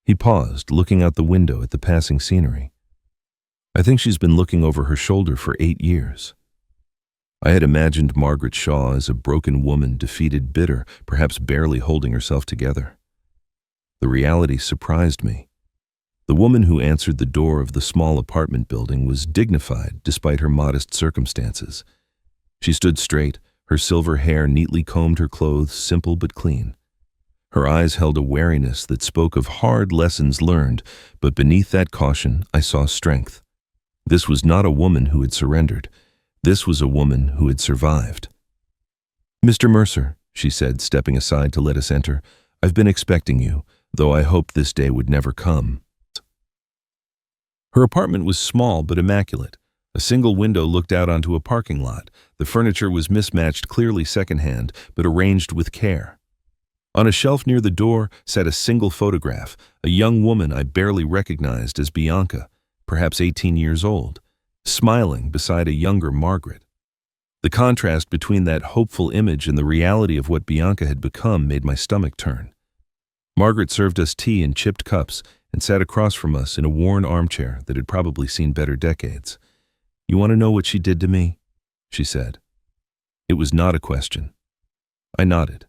He paused, looking out the window at the passing scenery. "I think she's been looking over her shoulder for 8 years. I had imagined Margaret Shaw as a broken woman, defeated, bitter, perhaps barely holding herself together. The reality surprised me. The woman who answered the door of the small apartment building was dignified despite her modest circumstances. She stood straight, her silver hair neatly combed, her clothes simple but clean. Her eyes held a wariness that spoke of hard lessons learned, but beneath that caution I saw strength. This was not a woman who had surrendered. This was a woman who had survived. "Mr. Mercer," she said, stepping aside to let us enter, "I've been expecting you, though I hoped this day would never come." Her apartment was small but immaculate. A single window looked out onto a parking lot. The furniture was mismatched, clearly secondhand, but arranged with care. On a shelf near the door sat a single photograph, a young woman I barely recognized as Bianca, perhaps 18 years old, smiling beside a younger Margaret. The contrast between that hopeful image and the reality of what Bianca had become made my stomach turn. Margaret served us tea in chipped cups and sat across from us in a worn armchair that had probably seen better decades. "You want to know what she did to me?" she said. It was not a question. I nodded.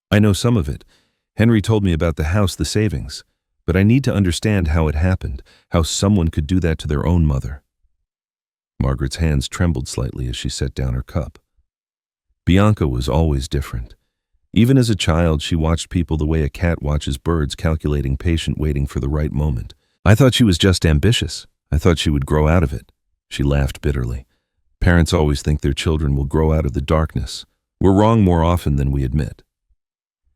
"I know some of it. Henry told me about the house, the savings, but I need to understand how it happened, how someone could do that to their own mother." Margaret's hands trembled slightly as she set down her cup. Bianca was always different. Even as a child, she watched people the way a cat watches birds, calculating, patient, waiting for the right moment. "I thought she was just ambitious. I thought she would grow out of it." She laughed bitterly. "Parents always think their children will grow out of the darkness. We're wrong more often than we admit."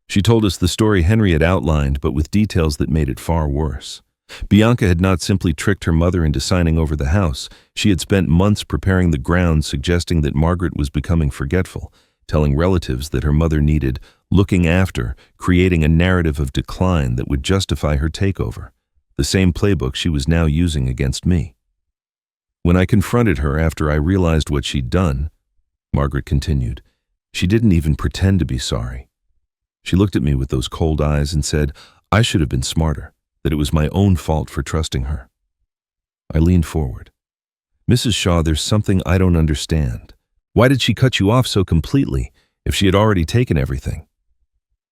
She told us the story Henry had outlined, but with details that made it far worse. Bianca had not simply tricked her mother into signing over the house. She had spent months preparing the ground, suggesting that Margaret was becoming forgetful, telling relatives that her mother needed looking after, creating a narrative of decline that would justify her takeover, the same playbook she was now using against me. When I confronted her after I realized what she'd done, Margaret continued, she didn't even pretend to be sorry. She looked at me with those cold eyes and said, I should have been smarter, that it was my own fault for trusting her. I leaned forward. "Mrs. Shaw, there's something I don't understand. Why did she cut you off so completely if she had already taken everything?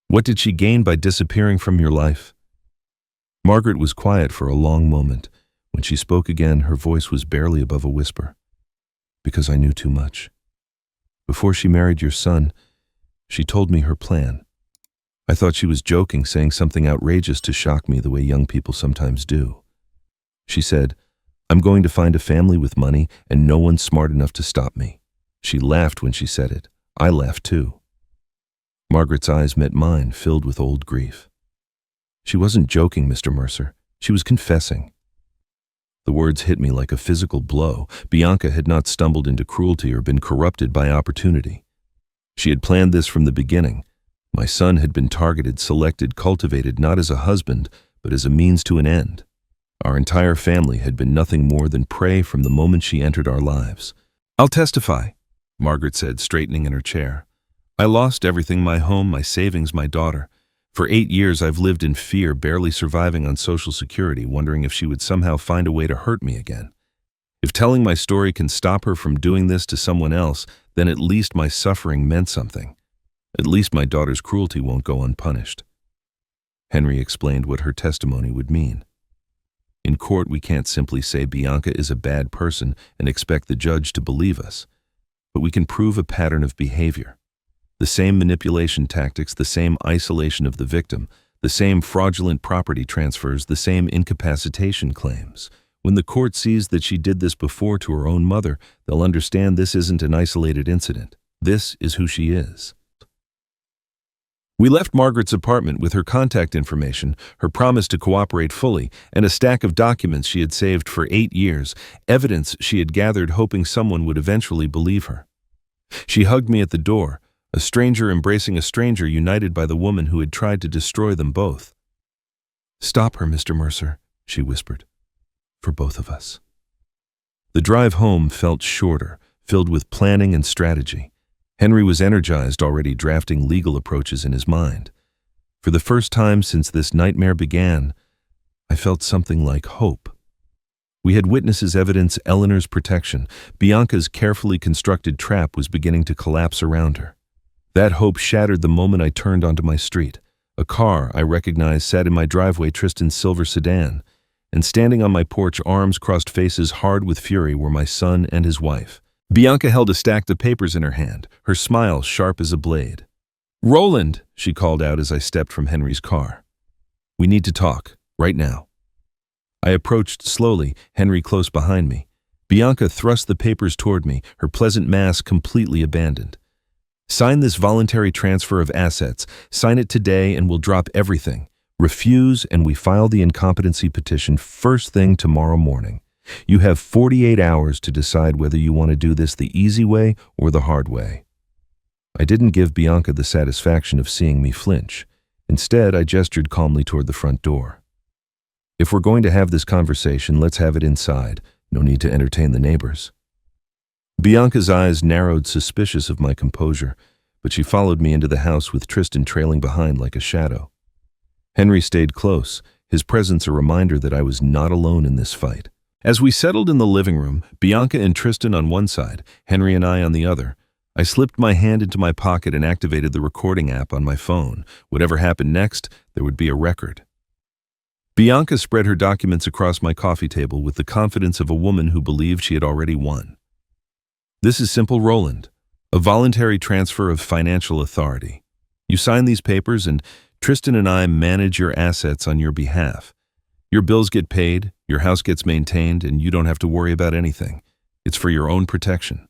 What did she gain by disappearing from your life?" Margaret was quiet for a long moment. When she spoke again, her voice was barely above a whisper. "Because I knew too much. Before she married your son, she told me her plan. I thought she was joking, saying something outrageous to shock me the way young people sometimes do. She said, 'I'm going to find a family with money and no one's smart enough to stop me.' She laughed when she said it. I laughed too." Margaret's eyes met mine, filled with old grief. "She wasn't joking, Mr. Mercer. She was confessing." The words hit me like a physical blow. Bianca had not stumbled into cruelty or been corrupted by opportunity. She had planned this from the beginning. My son had been targeted, selected, cultivated not as a husband, but as a means to an end. Our entire family had been nothing more than prey from the moment she entered our lives. "I'll testify," Margaret said, straightening in her chair. "I lost everything, my home, my savings, my daughter. For 8 years I've lived in fear, barely surviving on Social Security, wondering if she would somehow find a way to hurt me again. If telling my story can stop her from doing this to someone else, then at least my suffering meant something. At least my daughter's cruelty won't go unpunished." Henry explained what her testimony would mean. "In court, we can't simply say Bianca is a bad person and expect the judge to believe us. But we can prove a pattern of behavior. The same manipulation tactics, the same isolation of the victim, the same fraudulent property transfers, the same incapacitation claims. When the court sees that she did this before to her own mother, they'll understand this isn't an isolated incident. This is who she is." We left Margaret's apartment with her contact information, her promise to cooperate fully, and a stack of documents she had saved for 8 years, evidence she had gathered hoping someone would eventually believe her. She hugged me at the door, a stranger embracing a stranger united by the woman who had tried to destroy them both. "Stop her, Mr. Mercer," she whispered. "For both of us." The drive home felt shorter, filled with planning and strategy. Henry was energized, already drafting legal approaches in his mind. For the first time since this nightmare began, I felt something like hope. We had witnessed as evidence Eleanor's protection. Bianca's carefully constructed trap was beginning to collapse around her. That hope shattered the moment I turned onto my street. A car I recognized sat in my driveway, Tristan's silver sedan, and standing on my porch, arms crossed, faces hard with fury, were my son and his wife. Bianca held a stack of papers in her hand, her smile sharp as a blade. Roland, she called out as I stepped from Henry's car. We need to talk, right now. I approached slowly, Henry close behind me. Bianca thrust the papers toward me, her pleasant mask completely abandoned. Sign this voluntary transfer of assets. Sign it today and we'll drop everything. Refuse and we file the incompetency petition first thing tomorrow morning. You have 48 hours to decide whether you want to do this the easy way or the hard way. I didn't give Bianca the satisfaction of seeing me flinch. Instead, I gestured calmly toward the front door. If we're going to have this conversation, let's have it inside. No need to entertain the neighbors. Bianca's eyes narrowed, suspicious of my composure, but she followed me into the house with Tristan trailing behind like a shadow. Henry stayed close, his presence a reminder that I was not alone in this fight. As we settled in the living room, Bianca and Tristan on one side, Henry and I on the other, I slipped my hand into my pocket and activated the recording app on my phone. Whatever happened next, there would be a record. Bianca spread her documents across my coffee table with the confidence of a woman who believed she had already won. This is simple, Roland. A voluntary transfer of financial authority. You sign these papers and Tristan and I manage your assets on your behalf. Your bills get paid, your house gets maintained, and you don't have to worry about anything. It's for your own protection.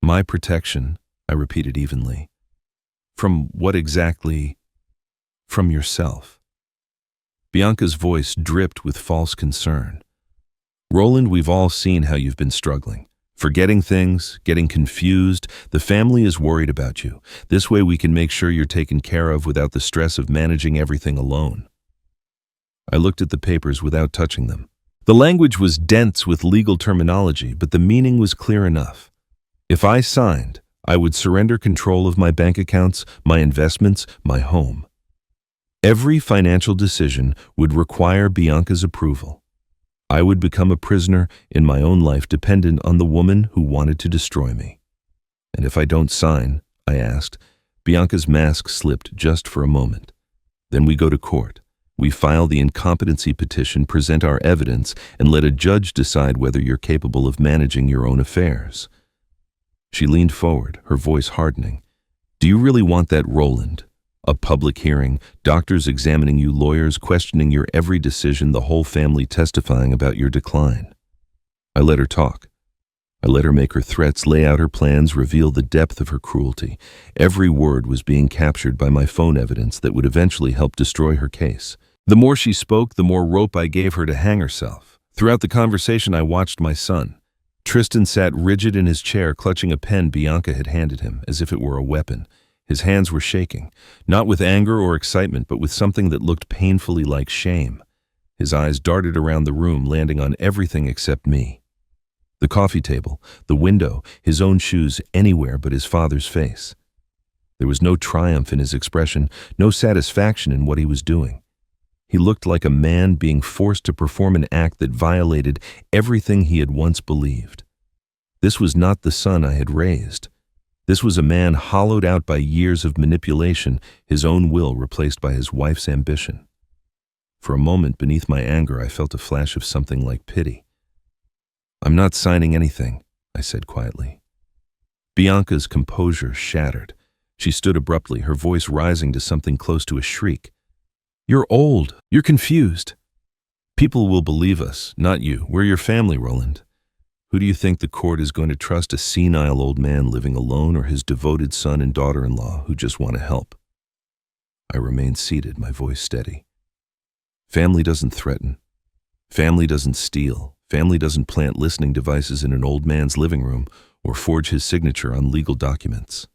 My protection, I repeated evenly. From what exactly? From yourself. Bianca's voice dripped with false concern. Roland, we've all seen how you've been struggling. Forgetting things, getting confused. The family is worried about you. This way we can make sure you're taken care of without the stress of managing everything alone. I looked at the papers without touching them. The language was dense with legal terminology, but the meaning was clear enough. If I signed, I would surrender control of my bank accounts, my investments, my home. Every financial decision would require Bianca's approval. I would become a prisoner in my own life dependent on the woman who wanted to destroy me. And if I don't sign, I asked, Bianca's mask slipped just for a moment. Then we go to court. We file the incompetency petition, present our evidence, and let a judge decide whether you're capable of managing your own affairs. She leaned forward, her voice hardening. Do you really want that, Roland? A public hearing, doctors examining you, lawyers questioning your every decision, the whole family testifying about your decline. I let her talk. I let her make her threats, lay out her plans, reveal the depth of her cruelty. Every word was being captured by my phone evidence that would eventually help destroy her case. The more she spoke, the more rope I gave her to hang herself. Throughout the conversation, I watched my son. Tristan sat rigid in his chair, clutching a pen Bianca had handed him, as if it were a weapon. His hands were shaking, not with anger or excitement, but with something that looked painfully like shame. His eyes darted around the room, landing on everything except me. The coffee table, the window, his own shoes, anywhere but his father's face. There was no triumph in his expression, no satisfaction in what he was doing. He looked like a man being forced to perform an act that violated everything he had once believed. This was not the son I had raised. This was a man hollowed out by years of manipulation, his own will replaced by his wife's ambition. For a moment, beneath my anger, I felt a flash of something like pity. I'm not signing anything, I said quietly. Bianca's composure shattered. She stood abruptly, her voice rising to something close to a shriek. You're old. You're confused. People will believe us, not you. We're your family, Roland. Who do you think the court is going to trust, a senile old man living alone or his devoted son and daughter-in-law who just want to help? I remained seated, my voice steady. Family doesn't threaten. Family doesn't steal. Family doesn't plant listening devices in an old man's living room or forge his signature on legal documents.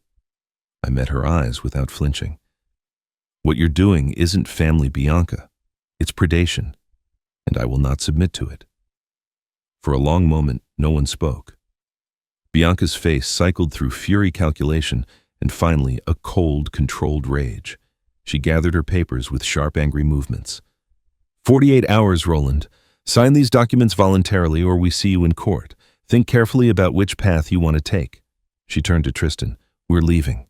I met her eyes without flinching. What you're doing isn't family, Bianca. It's predation, and I will not submit to it. For a long moment, no one spoke. Bianca's face cycled through fury, calculation, and finally a cold, controlled rage. She gathered her papers with sharp, angry movements. 48 hours, Roland. Sign these documents voluntarily or we see you in court. Think carefully about which path you want to take. She turned to Tristan. We're leaving.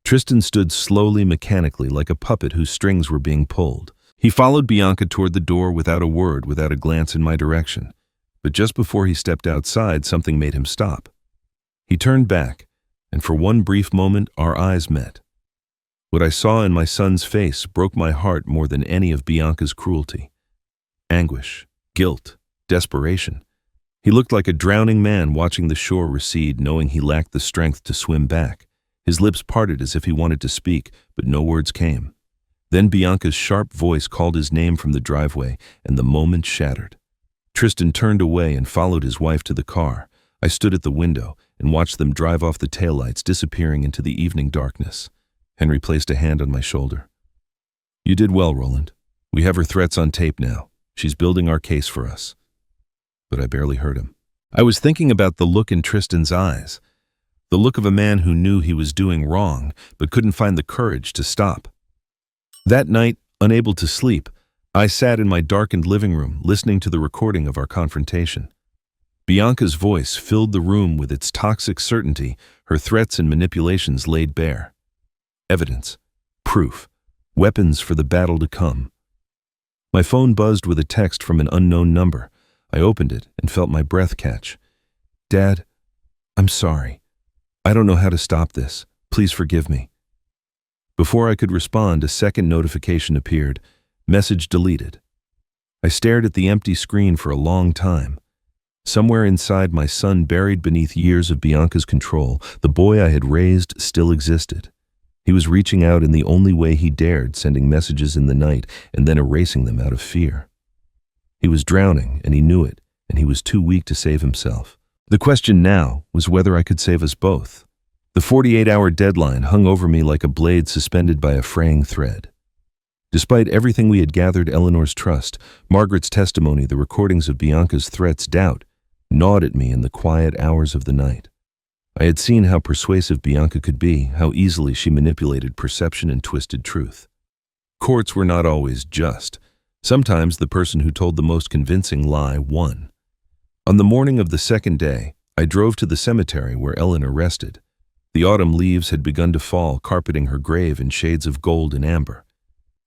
Tristan stood slowly, mechanically, like a puppet whose strings were being pulled. He followed Bianca toward the door without a word, without a glance in my direction. But just before he stepped outside, something made him stop. He turned back, and for one brief moment our eyes met. What I saw in my son's face broke my heart more than any of Bianca's cruelty. Anguish, guilt, desperation. He looked like a drowning man watching the shore recede, knowing he lacked the strength to swim back. His lips parted as if he wanted to speak, but no words came. Then Bianca's sharp voice called his name from the driveway, and the moment shattered. Tristan turned away and followed his wife to the car. I stood at the window and watched them drive off the taillights, disappearing into the evening darkness. Henry placed a hand on my shoulder. "You did well, Roland. We have her threats on tape now. She's building our case for us." But I barely heard him. I was thinking about the look in Tristan's eyes, the look of a man who knew he was doing wrong but couldn't find the courage to stop. That night, unable to sleep, I sat in my darkened living room listening to the recording of our confrontation. Bianca's voice filled the room with its toxic certainty, her threats and manipulations laid bare. Evidence, proof, weapons for the battle to come. My phone buzzed with a text from an unknown number. I opened it and felt my breath catch. "Dad, I'm sorry. I don't know how to stop this. Please forgive me." Before I could respond, a second notification appeared. Message deleted. I stared at the empty screen for a long time. Somewhere inside my son, buried beneath years of Bianca's control, the boy I had raised still existed. He was reaching out in the only way he dared, sending messages in the night and then erasing them out of fear. He was drowning, and he knew it, and he was too weak to save himself. The question now was whether I could save us both. The 48-hour deadline hung over me like a blade suspended by a fraying thread. Despite everything we had gathered, Eleanor's trust, Margaret's testimony, the recordings of Bianca's threats, doubt, gnawed at me in the quiet hours of the night. I had seen how persuasive Bianca could be, how easily she manipulated perception and twisted truth. Courts were not always just. Sometimes the person who told the most convincing lie won. On the morning of the second day, I drove to the cemetery where Eleanor rested. The autumn leaves had begun to fall, carpeting her grave in shades of gold and amber.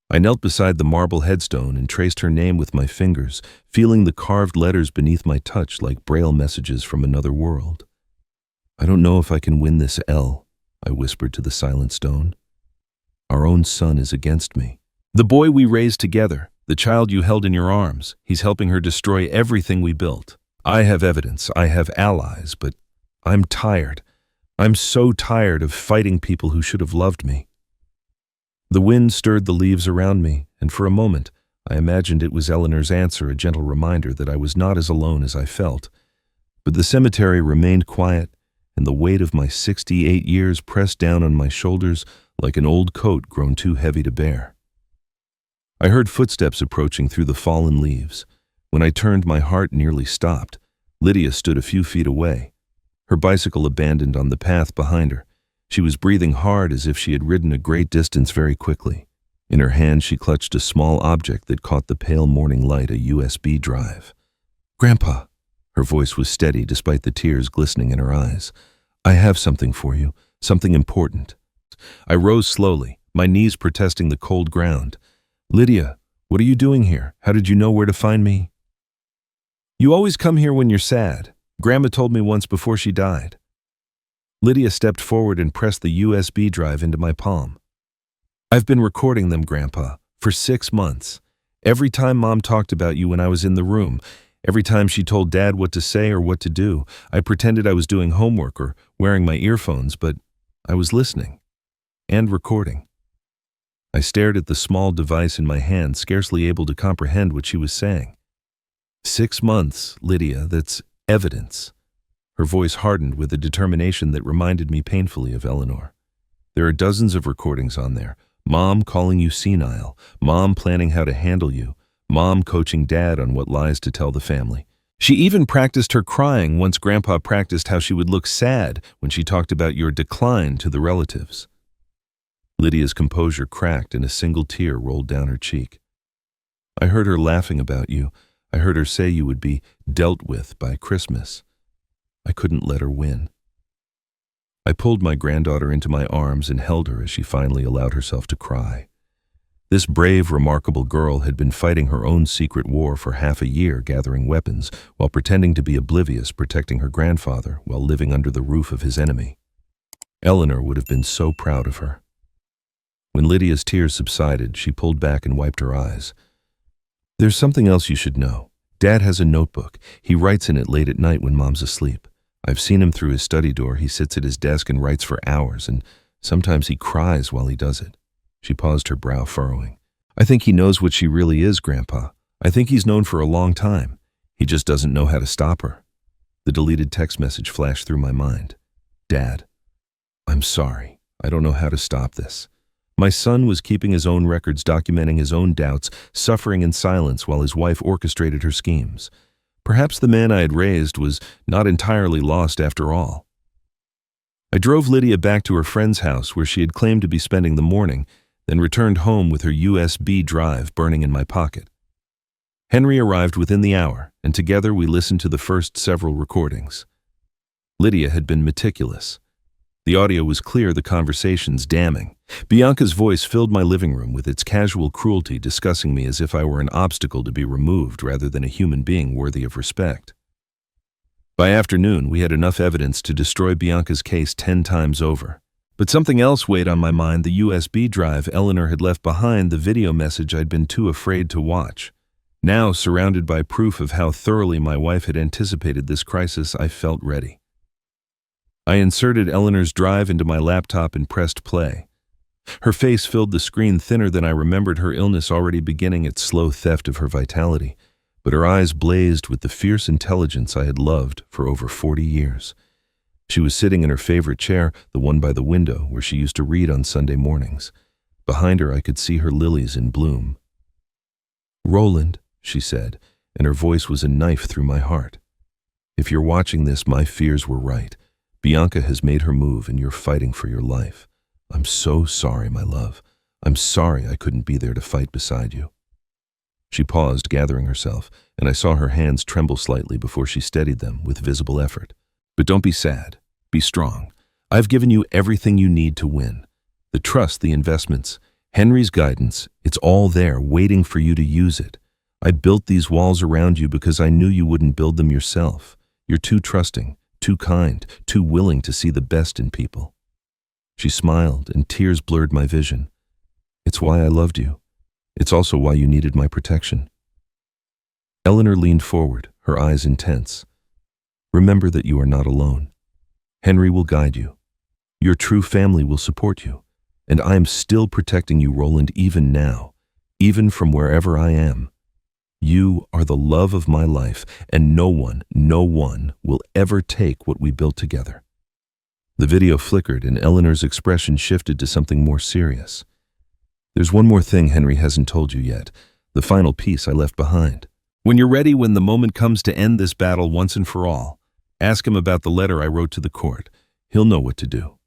I knelt beside the marble headstone and traced her name with my fingers, feeling the carved letters beneath my touch like Braille messages from another world. "I don't know if I can win this, Elle," I whispered to the silent stone. "Our own son is against me. The boy we raised together, the child you held in your arms, he's helping her destroy everything we built. I have evidence, I have allies, but I'm tired. I'm so tired of fighting people who should have loved me." The wind stirred the leaves around me, and for a moment, I imagined it was Eleanor's answer, a gentle reminder that I was not as alone as I felt. But the cemetery remained quiet, and the weight of my 68 years pressed down on my shoulders like an old coat grown too heavy to bear. I heard footsteps approaching through the fallen leaves. When I turned, my heart nearly stopped. Lydia stood a few feet away, her bicycle abandoned on the path behind her. She was breathing hard as if she had ridden a great distance very quickly. In her hand she clutched a small object that caught the pale morning light, a USB drive. "Grandpa," her voice was steady despite the tears glistening in her eyes. "I have something for you, something important." I rose slowly, my knees protesting the cold ground. "Lydia, what are you doing here? How did you know where to find me?" "You always come here when you're sad. Grandma told me once before she died." Lydia stepped forward and pressed the USB drive into my palm. "I've been recording them, Grandpa, for 6 months. Every time Mom talked about you when I was in the room, every time she told Dad what to say or what to do, I pretended I was doing homework or wearing my earphones, but I was listening and recording." I stared at the small device in my hand, scarcely able to comprehend what she was saying. 6 months, Lydia, that's evidence." Her voice hardened with a determination that reminded me painfully of Eleanor. "There are dozens of recordings on there. Mom calling you senile, Mom planning how to handle you, Mom coaching Dad on what lies to tell the family. She even practiced her crying once Grandpa practiced how she would look sad when she talked about your decline to the relatives." Lydia's composure cracked and a single tear rolled down her cheek. "I heard her laughing about you. I heard her say you would be dealt with by Christmas. I couldn't let her win." I pulled my granddaughter into my arms and held her as she finally allowed herself to cry. This brave, remarkable girl had been fighting her own secret war for half a year, gathering weapons, while pretending to be oblivious, protecting her grandfather while living under the roof of his enemy. Eleanor would have been so proud of her. When Lydia's tears subsided, she pulled back and wiped her eyes. "There's something else you should know. Dad has a notebook. He writes in it late at night when Mom's asleep. I've seen him through his study door. He sits at his desk and writes for hours, and sometimes he cries while he does it." She paused, her brow furrowing. "I think he knows what she really is, Grandpa. I think he's known for a long time. He just doesn't know how to stop her." The deleted text message flashed through my mind. "Dad, I'm sorry. I don't know how to stop this." My son was keeping his own records, documenting his own doubts, suffering in silence while his wife orchestrated her schemes. Perhaps the man I had raised was not entirely lost after all. I drove Lydia back to her friend's house where she had claimed to be spending the morning, then returned home with her USB drive burning in my pocket. Henry arrived within the hour, and together we listened to the first several recordings. Lydia had been meticulous. The audio was clear, the conversations damning. Bianca's voice filled my living room with its casual cruelty, discussing me as if I were an obstacle to be removed rather than a human being worthy of respect. By afternoon, we had enough evidence to destroy Bianca's case 10 times over. But something else weighed on my mind: the USB drive Eleanor had left behind, the video message I'd been too afraid to watch. Now, surrounded by proof of how thoroughly my wife had anticipated this crisis, I felt ready. I inserted Eleanor's drive into my laptop and pressed play. Her face filled the screen, thinner than I remembered, her illness already beginning its slow theft of her vitality, but her eyes blazed with the fierce intelligence I had loved for over 40 years. She was sitting in her favorite chair, the one by the window where she used to read on Sunday mornings. Behind her I could see her lilies in bloom. "Roland," she said, and her voice was a knife through my heart. "If you're watching this, my fears were right. Bianca has made her move and you're fighting for your life. I'm so sorry, my love. I'm sorry I couldn't be there to fight beside you." She paused, gathering herself, and I saw her hands tremble slightly before she steadied them with visible effort. "But don't be sad. Be strong. I've given you everything you need to win. The trust, the investments, Henry's guidance, it's all there, waiting for you to use it. I built these walls around you because I knew you wouldn't build them yourself. You're too trusting, too kind, too willing to see the best in people." She smiled, and tears blurred my vision. "It's why I loved you. It's also why you needed my protection." Eleanor leaned forward, her eyes intense. "Remember that you are not alone. Henry will guide you. Your true family will support you. And I am still protecting you, Roland, even now, even from wherever I am. You are the love of my life, and no one will ever take what we built together." The video flickered, and Eleanor's expression shifted to something more serious. "There's one more thing Henry hasn't told you yet, the final piece I left behind. When you're ready, when the moment comes to end this battle once and for all, ask him about the letter I wrote to the court. He'll know what to do."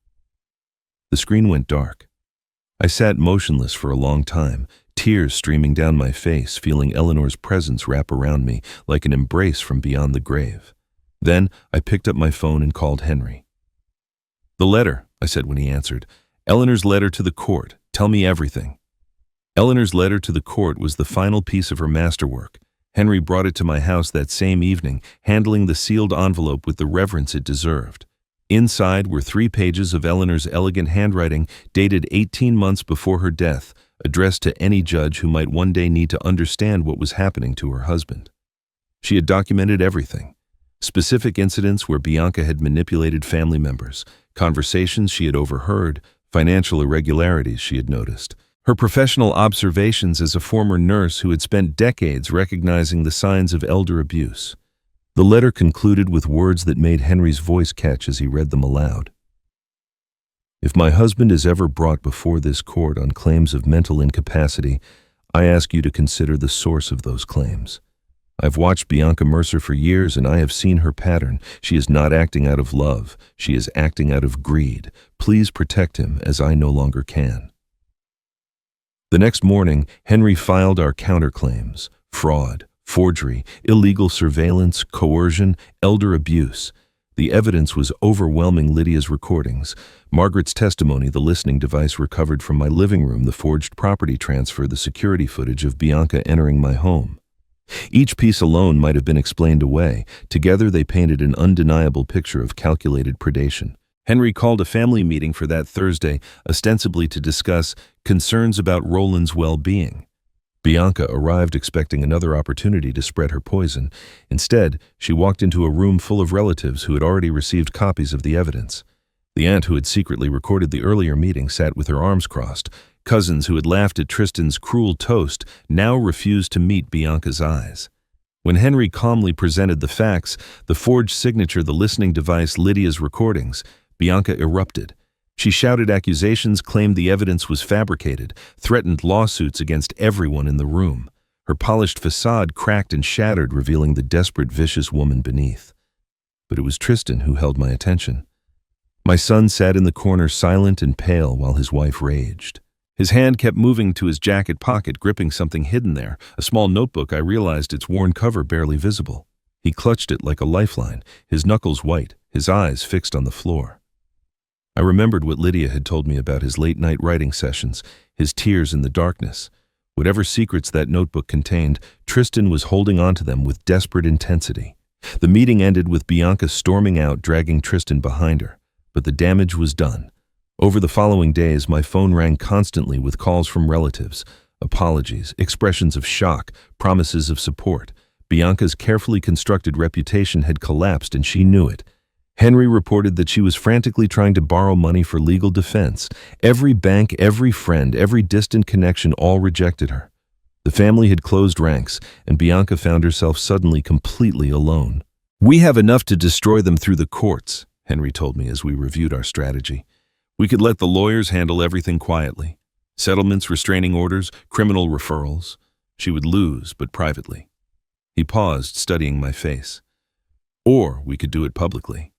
The screen went dark. I sat motionless for a long time, tears streaming down my face, feeling Eleanor's presence wrap around me like an embrace from beyond the grave. Then I picked up my phone and called Henry. "The letter," I said when he answered. "Eleanor's letter to the court. Tell me everything." Eleanor's letter to the court was the final piece of her masterwork. Henry brought it to my house that same evening, handling the sealed envelope with the reverence it deserved. Inside were 3 pages of Eleanor's elegant handwriting, dated 18 months before her death, addressed to any judge who might one day need to understand what was happening to her husband. She had documented everything: specific incidents where Bianca had manipulated family members, conversations she had overheard, financial irregularities she had noticed, her professional observations as a former nurse who had spent decades recognizing the signs of elder abuse. The letter concluded with words that made Henry's voice catch as he read them aloud. "If my husband is ever brought before this court on claims of mental incapacity, I ask you to consider the source of those claims. I've watched Bianca Mercer for years, and I have seen her pattern. She is not acting out of love. She is acting out of greed. Please protect him, as I no longer can." The next morning, Henry filed our counterclaims: fraud, forgery, illegal surveillance, coercion, elder abuse. The evidence was overwhelming: Lydia's recordings, Margaret's testimony, the listening device recovered from my living room, the forged property transfer, the security footage of Bianca entering my home. Each piece alone might have been explained away. Together they painted an undeniable picture of calculated predation. Henry called a family meeting for that Thursday, ostensibly to discuss concerns about Roland's well-being. Bianca arrived expecting another opportunity to spread her poison. Instead, she walked into a room full of relatives who had already received copies of the evidence. The aunt who had secretly recorded the earlier meeting sat with her arms crossed. Cousins who had laughed at Tristan's cruel toast now refused to meet Bianca's eyes. When Henry calmly presented the facts, the forged signature, the listening device, Lydia's recordings, Bianca erupted. She shouted accusations, claimed the evidence was fabricated, threatened lawsuits against everyone in the room. Her polished facade cracked and shattered, revealing the desperate, vicious woman beneath. But it was Tristan who held my attention. My son sat in the corner, silent and pale, while his wife raged. His hand kept moving to his jacket pocket, gripping something hidden there, a small notebook. I realized its worn cover barely visible. He clutched it like a lifeline, his knuckles white, his eyes fixed on the floor. I remembered what Lydia had told me about his late-night writing sessions, his tears in the darkness. Whatever secrets that notebook contained, Tristan was holding on to them with desperate intensity. The meeting ended with Bianca storming out, dragging Tristan behind her. But the damage was done. Over the following days, my phone rang constantly with calls from relatives, apologies, expressions of shock, promises of support. Bianca's carefully constructed reputation had collapsed, and she knew it. Henry reported that she was frantically trying to borrow money for legal defense. Every bank, every friend, every distant connection all rejected her. The family had closed ranks, and Bianca found herself suddenly completely alone. "We have enough to destroy them through the courts," Henry told me as we reviewed our strategy. "We could let the lawyers handle everything quietly. Settlements, restraining orders, criminal referrals. She would lose, but privately." He paused, studying my face. "Or we could do it publicly.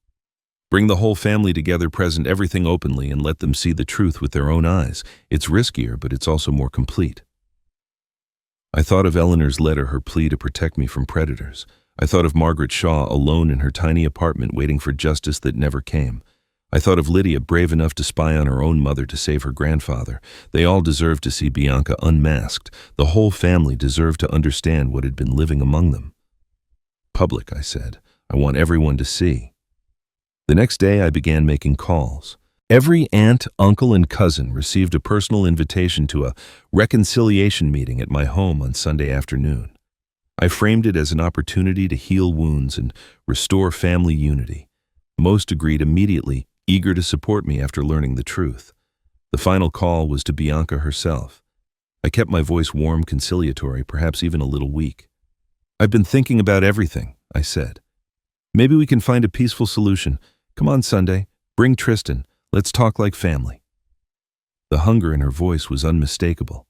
Bring the whole family together, present everything openly, and let them see the truth with their own eyes. It's riskier, but it's also more complete." I thought of Eleanor's letter, her plea to protect me from predators. I thought of Margaret Shaw alone in her tiny apartment waiting for justice that never came. I thought of Lydia, brave enough to spy on her own mother to save her grandfather. They all deserved to see Bianca unmasked. The whole family deserved to understand what had been living among them. "Public," I said. "I want everyone to see." The next day I began making calls. Every aunt, uncle, and cousin received a personal invitation to a reconciliation meeting at my home on Sunday afternoon. I framed it as an opportunity to heal wounds and restore family unity. Most agreed immediately, eager to support me after learning the truth. The final call was to Bianca herself. I kept my voice warm, conciliatory, perhaps even a little weak. "I've been thinking about everything," I said. "Maybe we can find a peaceful solution. Come on Sunday, bring Tristan, let's talk like family." The hunger in her voice was unmistakable.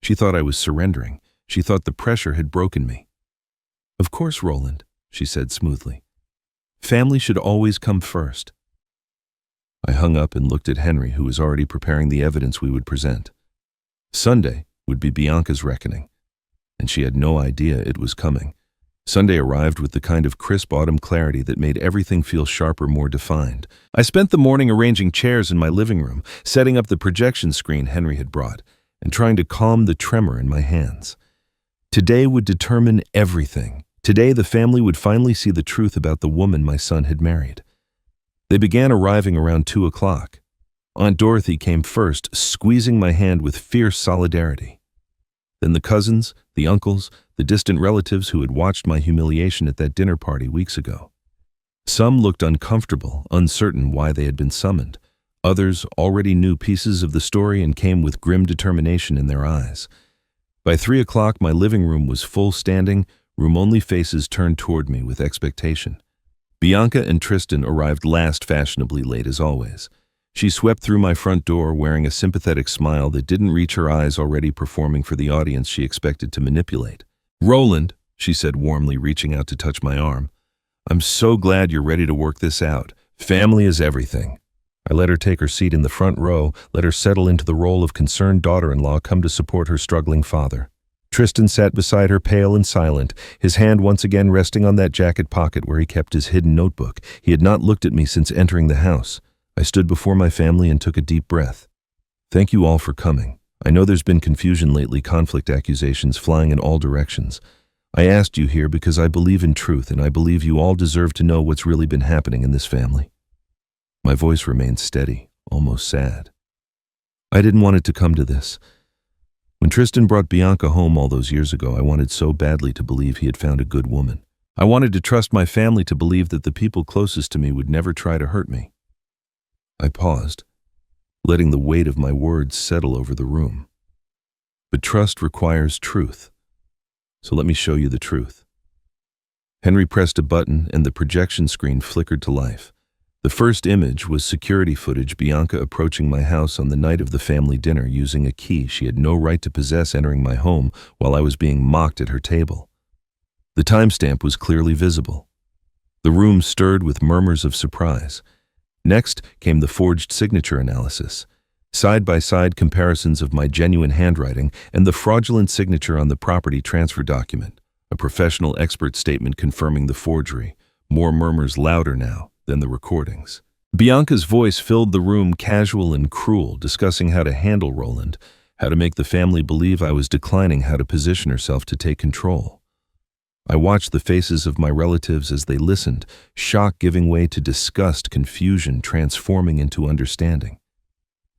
She thought I was surrendering. She thought the pressure had broken me. "Of course, Roland," she said smoothly. "Family should always come first." I hung up and looked at Henry, who was already preparing the evidence we would present. Sunday would be Bianca's reckoning, and she had no idea it was coming. Sunday arrived with the kind of crisp autumn clarity that made everything feel sharper, more defined. I spent the morning arranging chairs in my living room, setting up the projection screen Henry had brought, and trying to calm the tremor in my hands. Today would determine everything. Today the family would finally see the truth about the woman my son had married. They began arriving around 2 o'clock. Aunt Dorothy came first, squeezing my hand with fierce solidarity. Then the cousins, the uncles, the distant relatives who had watched my humiliation at that dinner party weeks ago. Some looked uncomfortable, uncertain why they had been summoned. Others already knew pieces of the story and came with grim determination in their eyes. By 3 o'clock, my living room was full, standing, room-only faces turned toward me with expectation. Bianca and Tristan arrived last, fashionably late as always. She swept through my front door wearing a sympathetic smile that didn't reach her eyes, already performing for the audience she expected to manipulate. "Roland," she said warmly, reaching out to touch my arm, "I'm so glad you're ready to work this out. Family is everything." I let her take her seat in the front row, let her settle into the role of concerned daughter-in-law come to support her struggling father. Tristan sat beside her, pale and silent, his hand once again resting on that jacket pocket where he kept his hidden notebook. He had not looked at me since entering the house. I stood before my family and took a deep breath. "Thank you all for coming. I know there's been confusion lately, conflict accusations flying in all directions. I asked you here because I believe in truth, and I believe you all deserve to know what's really been happening in this family." My voice remained steady, almost sad. I didn't want it to come to this. When Tristan brought Bianca home all those years ago, I wanted so badly to believe he had found a good woman. I wanted to trust my family to believe that the people closest to me would never try to hurt me. I paused, letting the weight of my words settle over the room. But trust requires truth. So let me show you the truth. Henry pressed a button and the projection screen flickered to life. The first image was security footage Bianca approaching my house on the night of the family dinner using a key she had no right to possess entering my home while I was being mocked at her table. The timestamp was clearly visible. The room stirred with murmurs of surprise. Next came the forged signature analysis, side-by-side comparisons of my genuine handwriting and the fraudulent signature on the property transfer document, a professional expert statement confirming the forgery, more murmurs louder now than the recordings. Bianca's voice filled the room, casual and cruel, discussing how to handle Roland, how to make the family believe I was declining how to position herself to take control. I watched the faces of my relatives as they listened, shock giving way to disgust, confusion transforming into understanding.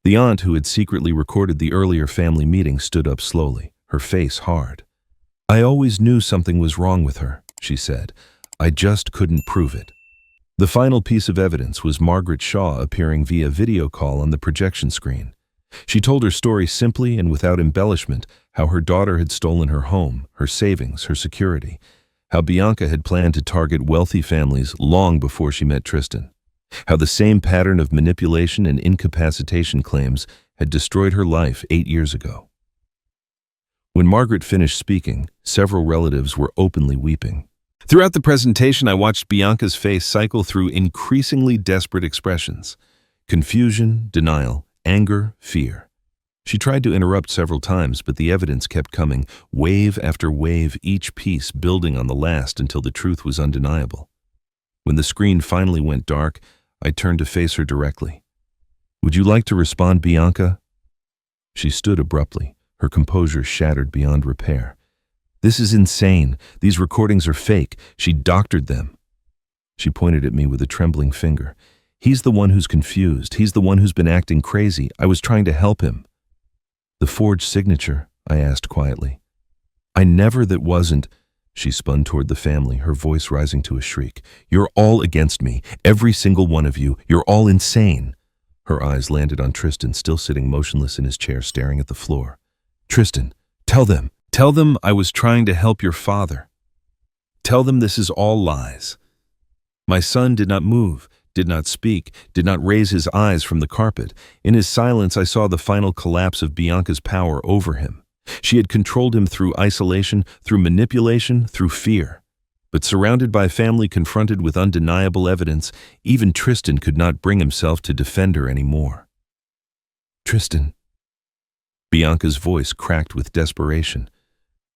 The aunt who had secretly recorded the earlier family meeting stood up slowly, her face hard. "I always knew something was wrong with her," she said. "I just couldn't prove it." The final piece of evidence was Margaret Shaw appearing via video call on the projection screen. She told her story simply and without embellishment, how her daughter had stolen her home, her savings, her security, how Bianca had planned to target wealthy families long before she met Tristan, how the same pattern of manipulation and incapacitation claims had destroyed her life 8 years ago. When Margaret finished speaking, several relatives were openly weeping. Throughout the presentation, I watched Bianca's face cycle through increasingly desperate expressions: confusion, denial, anger, fear. She tried to interrupt several times, but the evidence kept coming, wave after wave, each piece building on the last until the truth was undeniable. When the screen finally went dark, I turned to face her directly. "Would you like to respond, Bianca?" She stood abruptly, her composure shattered beyond repair. "This is insane. These recordings are fake. She doctored them." She pointed at me with a trembling finger. "He's the one who's confused. He's the one who's been acting crazy. I was trying to help him." "The forged signature?" I asked quietly. "I never that wasn't." She spun toward the family, her voice rising to a shriek. "You're all against me. Every single one of you. You're all insane." Her eyes landed on Tristan, still sitting motionless in his chair, staring at the floor. "Tristan, tell them. Tell them I was trying to help your father. Tell them this is all lies." My son did not move, did not speak, did not raise his eyes from the carpet. In his silence, I saw the final collapse of Bianca's power over him. She had controlled him through isolation, through manipulation, through fear. But surrounded by family confronted with undeniable evidence, even Tristan could not bring himself to defend her anymore. "Tristan." Bianca's voice cracked with desperation.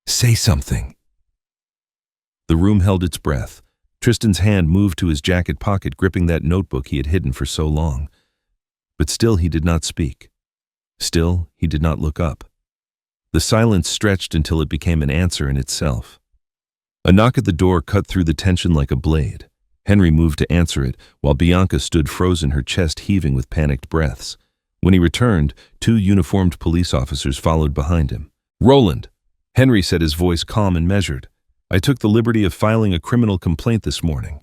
"Say something." The room held its breath. Tristan's hand moved to his jacket pocket, gripping that notebook he had hidden for so long. But still he did not speak. Still he did not look up. The silence stretched until it became an answer in itself. A knock at the door cut through the tension like a blade. Henry moved to answer it, while Bianca stood frozen, her chest heaving with panicked breaths. When he returned, 2 uniformed police officers followed behind him. "Roland," Henry said, his voice calm and measured. "I took the liberty of filing a criminal complaint this morning.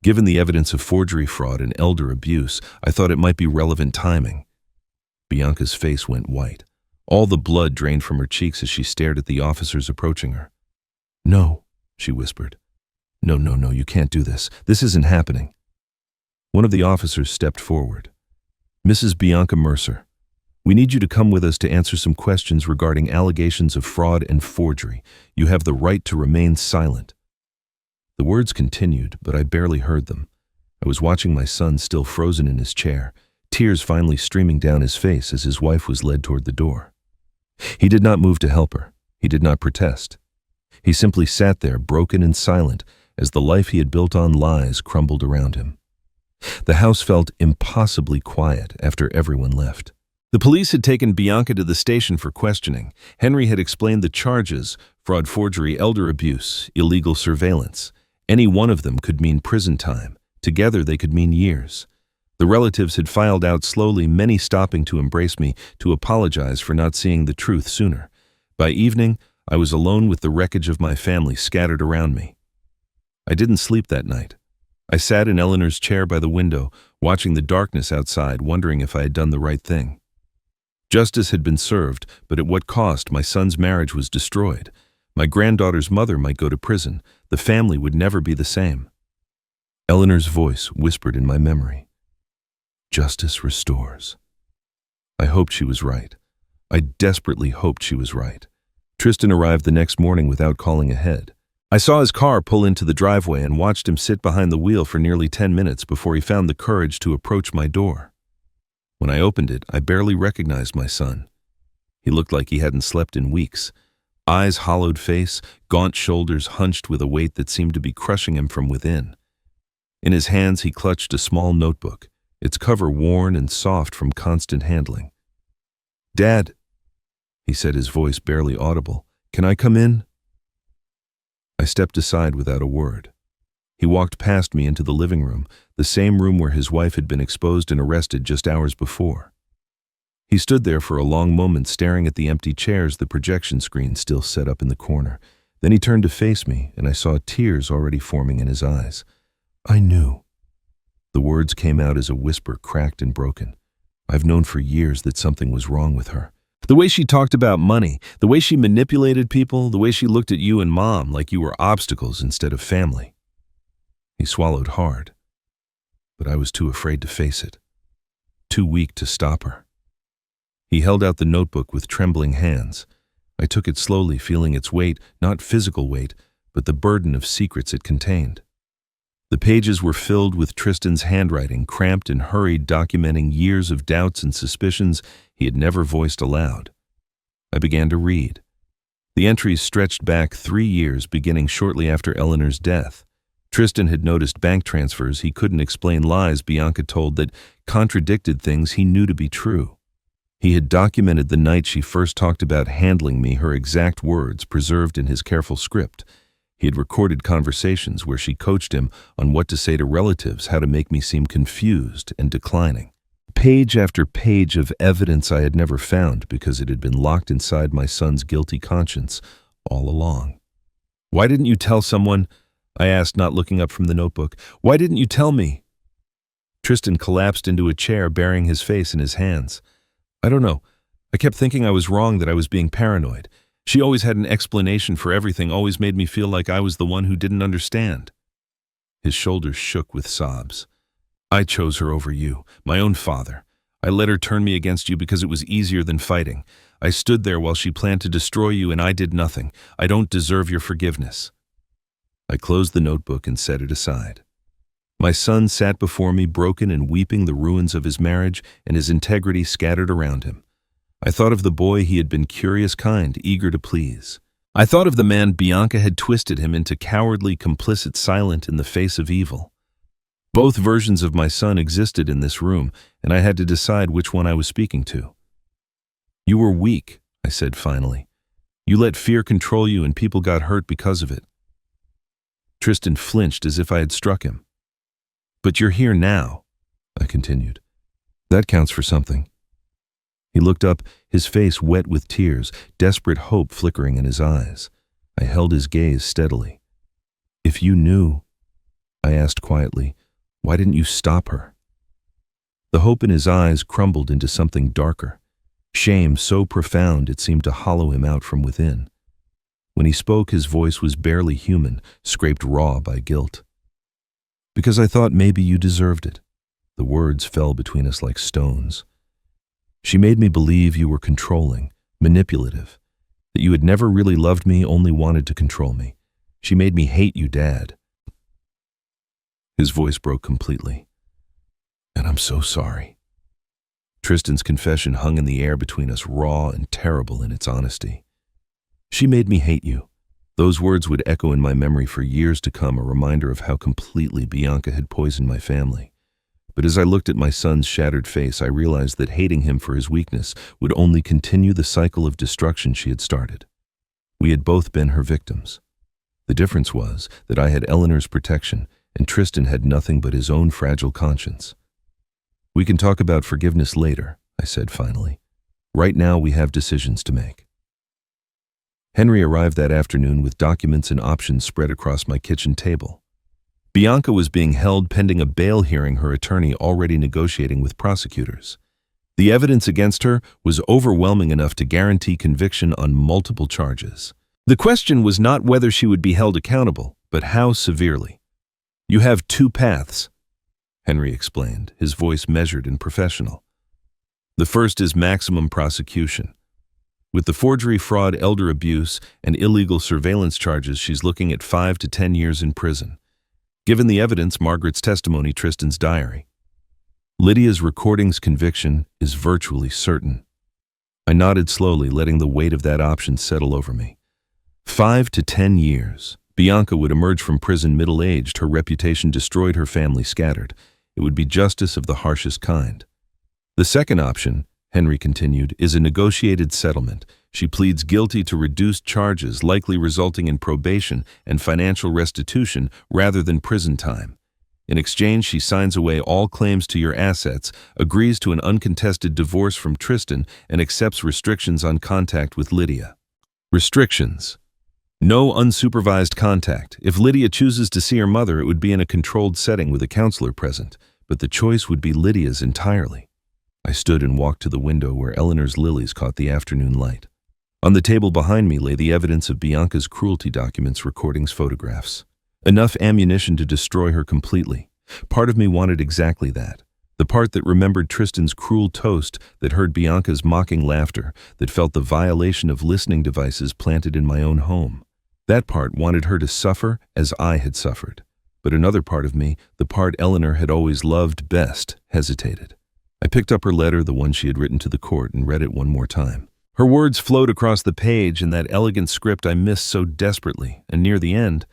Given the evidence of forgery, fraud, and elder abuse, I thought it might be relevant timing." Bianca's face went white. All the blood drained from her cheeks as she stared at the officers approaching her. "No," she whispered. No, you can't do this. This isn't happening." One of the officers stepped forward. "Mrs. Bianca Mercer, we need you to come with us to answer some questions regarding allegations of fraud and forgery. You have the right to remain silent." The words continued, but I barely heard them. I was watching my son still frozen in his chair, tears finally streaming down his face as his wife was led toward the door. He did not move to help her. He did not protest. He simply sat there, broken and silent, as the life he had built on lies crumbled around him. The house felt impossibly quiet after everyone left. The police had taken Bianca to the station for questioning. Henry had explained the charges: fraud, forgery, elder abuse, illegal surveillance. Any one of them could mean prison time. Together they could mean years. The relatives had filed out slowly, many stopping to embrace me, to apologize for not seeing the truth sooner. By evening, I was alone with the wreckage of my family scattered around me. I didn't sleep that night. I sat in Eleanor's chair by the window, watching the darkness outside, wondering if I had done the right thing. Justice had been served, but at what cost? My son's marriage was destroyed. My granddaughter's mother might go to prison. The family would never be the same. Eleanor's voice whispered in my memory. Justice restores. I hoped she was right. I desperately hoped she was right. Tristan arrived the next morning without calling ahead. I saw his car pull into the driveway and watched him sit behind the wheel for nearly 10 minutes before he found the courage to approach my door. When I opened it, I barely recognized my son. He looked like he hadn't slept in weeks. Eyes, hollowed face, gaunt shoulders hunched with a weight that seemed to be crushing him from within. In his hands, he clutched a small notebook, its cover worn and soft from constant handling. "Dad," he said, his voice barely audible, "can I come in?" I stepped aside without a word. He walked past me into the living room, the same room where his wife had been exposed and arrested just hours before. He stood there for a long moment, staring at the empty chairs, the projection screen still set up in the corner. Then he turned to face me, and I saw tears already forming in his eyes. "I knew." The words came out as a whisper, cracked and broken. "I've known for years that something was wrong with her. The way she talked about money, the way she manipulated people, the way she looked at you and Mom like you were obstacles instead of family." He swallowed hard, but I was too afraid to face it, too weak to stop her. He held out the notebook with trembling hands. I took it slowly, feeling its weight, not physical weight, but the burden of secrets it contained. The pages were filled with Tristan's handwriting, cramped and hurried, documenting years of doubts and suspicions he had never voiced aloud. I began to read. The entries stretched back 3 years, beginning shortly after Eleanor's death. Tristan had noticed bank transfers he couldn't explain, lies Bianca told that contradicted things he knew to be true. He had documented the night she first talked about handling me, her exact words preserved in his careful script. He had recorded conversations where she coached him on what to say to relatives, how to make me seem confused and declining. Page after page of evidence I had never found because it had been locked inside my son's guilty conscience all along. "Why didn't you tell someone?" I asked, not looking up from the notebook. "Why didn't you tell me?" Tristan collapsed into a chair, burying his face in his hands. "I don't know. I kept thinking I was wrong, that I was being paranoid. She always had an explanation for everything, always made me feel like I was the one who didn't understand." His shoulders shook with sobs. "I chose her over you, my own father. I let her turn me against you because it was easier than fighting. I stood there while she planned to destroy you, and I did nothing. I don't deserve your forgiveness." I closed the notebook and set it aside. My son sat before me, broken and weeping, the ruins of his marriage and his integrity scattered around him. I thought of the boy he had been, curious, kind, eager to please. I thought of the man Bianca had twisted him into, cowardly, complicit, silent in the face of evil. Both versions of my son existed in this room, and I had to decide which one I was speaking to. "You were weak," I said finally. "You let fear control you, and people got hurt because of it." Tristan flinched as if I had struck him. "But you're here now," I continued. "That counts for something." He looked up, his face wet with tears, desperate hope flickering in his eyes. I held his gaze steadily. "If you knew," I asked quietly, "why didn't you stop her?" The hope in his eyes crumbled into something darker. Shame so profound it seemed to hollow him out from within. When he spoke, his voice was barely human, scraped raw by guilt. "Because I thought maybe you deserved it." The words fell between us like stones. "She made me believe you were controlling, manipulative, that you had never really loved me, only wanted to control me. She made me hate you, Dad." His voice broke completely. "And I'm so sorry." Tristan's confession hung in the air between us, raw and terrible in its honesty. "She made me hate you." Those words would echo in my memory for years to come, a reminder of how completely Bianca had poisoned my family. But as I looked at my son's shattered face, I realized that hating him for his weakness would only continue the cycle of destruction she had started. We had both been her victims. The difference was that I had Eleanor's protection, and Tristan had nothing but his own fragile conscience. We can talk about forgiveness later, I said finally. Right now we have decisions to make. Henry arrived that afternoon with documents and options spread across my kitchen table. Bianca was being held pending a bail hearing, her attorney already negotiating with prosecutors. The evidence against her was overwhelming enough to guarantee conviction on multiple charges. The question was not whether she would be held accountable, but how severely. You have two paths, Henry explained, his voice measured and professional. The first is maximum prosecution. With the forgery, fraud, elder abuse, and illegal surveillance charges, she's looking at 5 to 10 years in prison. Given the evidence, Margaret's testimony, Tristan's diary. Lydia's recording's conviction is virtually certain. I nodded slowly, letting the weight of that option settle over me. 5 to 10 years. Bianca would emerge from prison middle-aged, her reputation destroyed, her family scattered. It would be justice of the harshest kind. The second option, Henry continued, is a negotiated settlement. She pleads guilty to reduced charges, likely resulting in probation and financial restitution rather than prison time. In exchange, she signs away all claims to your assets, agrees to an uncontested divorce from Tristan, and accepts restrictions on contact with Lydia. Restrictions. No unsupervised contact. If Lydia chooses to see her mother, it would be in a controlled setting with a counselor present, but the choice would be Lydia's entirely. I stood and walked to the window where Eleanor's lilies caught the afternoon light. On the table behind me lay the evidence of Bianca's cruelty documents, recordings, photographs. Enough ammunition to destroy her completely. Part of me wanted exactly that. The part that remembered Tristan's cruel toast, that heard Bianca's mocking laughter, that felt the violation of listening devices planted in my own home. That part wanted her to suffer as I had suffered. But another part of me, the part Eleanor had always loved best, hesitated. I picked up her letter, the one she had written to the court, and read it one more time. Her words flowed across the page in that elegant script I missed so desperately, and near the end,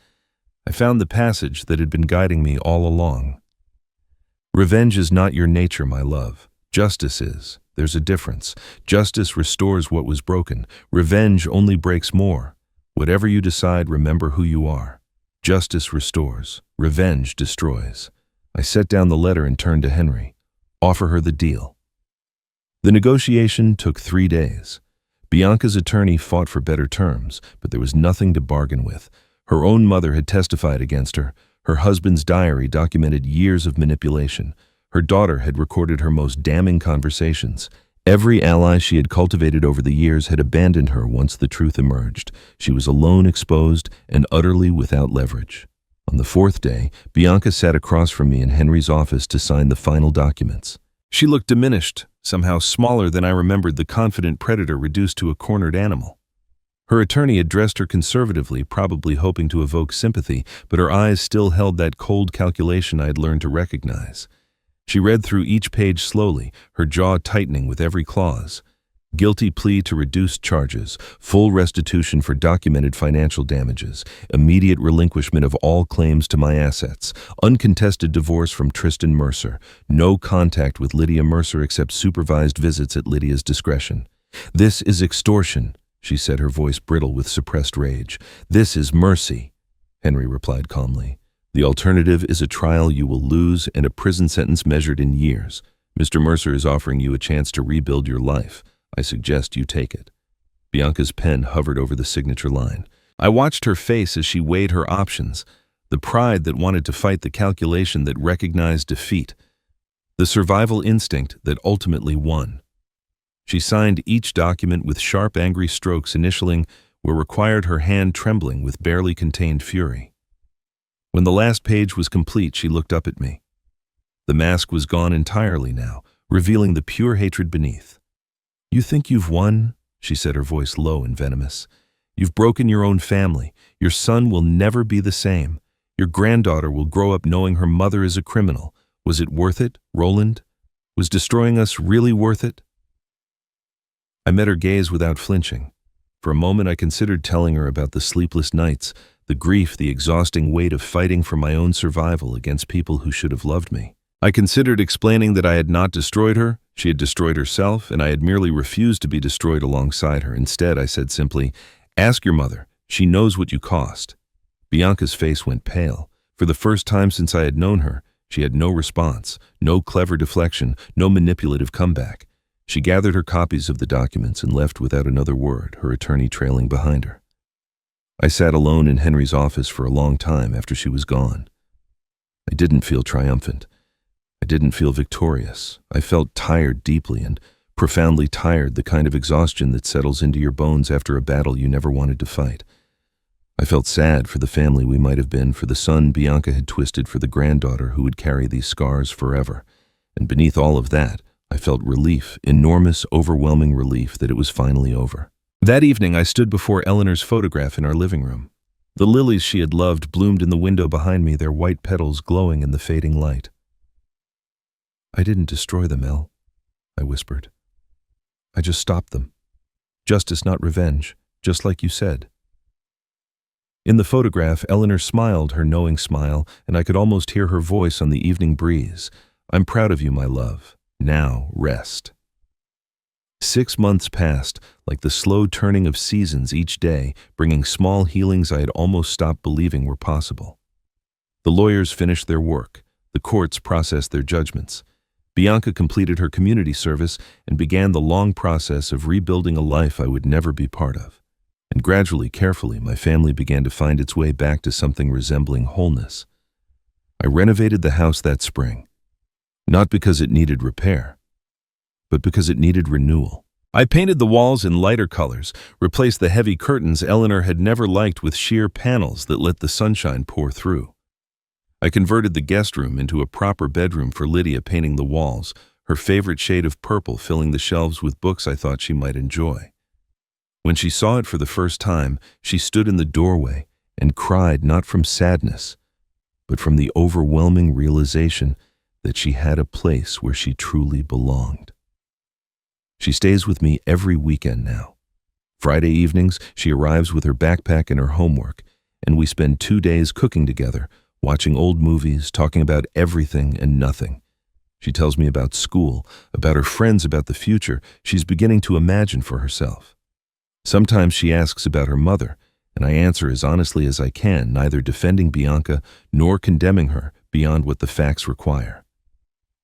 I found the passage that had been guiding me all along. Revenge is not your nature, my love. Justice is. There's a difference. Justice restores what was broken. Revenge only breaks more. Whatever you decide, remember who you are. Justice restores. Revenge destroys. I set down the letter and turned to Henry. Offer her the deal. The negotiation took 3 days. Bianca's attorney fought for better terms, but there was nothing to bargain with. Her own mother had testified against her. Her husband's diary documented years of manipulation. Her daughter had recorded her most damning conversations. Every ally she had cultivated over the years had abandoned her once the truth emerged. She was alone, exposed, and utterly without leverage. On the 4th day, Bianca sat across from me in Henry's office to sign the final documents. She looked diminished, somehow smaller than I remembered the confident predator reduced to a cornered animal. Her attorney addressed her conservatively, probably hoping to evoke sympathy, but her eyes still held that cold calculation I had learned to recognize. She read through each page slowly, her jaw tightening with every clause. Guilty plea to reduced charges, full restitution for documented financial damages, immediate relinquishment of all claims to my assets, uncontested divorce from Tristan Mercer, no contact with Lydia Mercer except supervised visits at Lydia's discretion. This is extortion, she said, her voice brittle with suppressed rage. This is mercy, Henry replied calmly. The alternative is a trial you will lose and a prison sentence measured in years. Mr. Mercer is offering you a chance to rebuild your life. I suggest you take it. Bianca's pen hovered over the signature line. I watched her face as she weighed her options, the pride that wanted to fight the calculation that recognized defeat, the survival instinct that ultimately won. She signed each document with sharp, angry strokes, initialing where required, her hand trembling with barely contained fury. When the last page was complete, she looked up at me. The mask was gone entirely now, revealing the pure hatred beneath. You think you've won? She said, her voice low and venomous. You've broken your own family. Your son will never be the same. Your granddaughter will grow up knowing her mother is a criminal. Was it worth it, Roland? Was destroying us really worth it? I met her gaze without flinching. For a moment I considered telling her about the sleepless nights, the grief, the exhausting weight of fighting for my own survival against people who should have loved me. I considered explaining that I had not destroyed her, she had destroyed herself, and I had merely refused to be destroyed alongside her. Instead, I said simply, ask your mother. She knows what you cost. Bianca's face went pale. For the first time since I had known her, She had no response, no clever deflection, no manipulative comeback. She gathered her copies of the documents and left without another word, her attorney trailing behind her. I sat alone in Henry's office for a long time after she was gone. I didn't feel triumphant. I didn't feel victorious. I felt tired deeply and profoundly tired, the kind of exhaustion that settles into your bones after a battle you never wanted to fight. I felt sad for the family we might have been, for the son Bianca had twisted, for the granddaughter who would carry these scars forever. And beneath all of that, I felt relief, enormous, overwhelming relief that it was finally over. That evening, I stood before Eleanor's photograph in our living room. The lilies she had loved bloomed in the window behind me, their white petals glowing in the fading light. "I didn't destroy them, Elle," I whispered. "I just stopped them. Justice, not revenge, just like you said." In the photograph, Eleanor smiled her knowing smile, and I could almost hear her voice on the evening breeze. "I'm proud of you, my love. Now, rest." 6 months passed, like the slow turning of seasons each day, bringing small healings I had almost stopped believing were possible. The lawyers finished their work. The courts processed their judgments. Bianca completed her community service and began the long process of rebuilding a life I would never be part of. And gradually, carefully, my family began to find its way back to something resembling wholeness. I renovated the house that spring, not because it needed repair, but because it needed renewal. I painted the walls in lighter colors, replaced the heavy curtains Eleanor had never liked with sheer panels that let the sunshine pour through. I converted the guest room into a proper bedroom for Lydia, painting the walls, her favorite shade of purple filling the shelves with books I thought she might enjoy. When she saw it for the first time, she stood in the doorway and cried, not from sadness, but from the overwhelming realization that she had a place where she truly belonged. She stays with me every weekend now. Friday evenings, she arrives with her backpack and her homework, and we spend 2 days cooking together, watching old movies, talking about everything and nothing. She tells me about school, about her friends, about the future she's beginning to imagine for herself. Sometimes she asks about her mother, and I answer as honestly as I can, neither defending Bianca nor condemning her beyond what the facts require.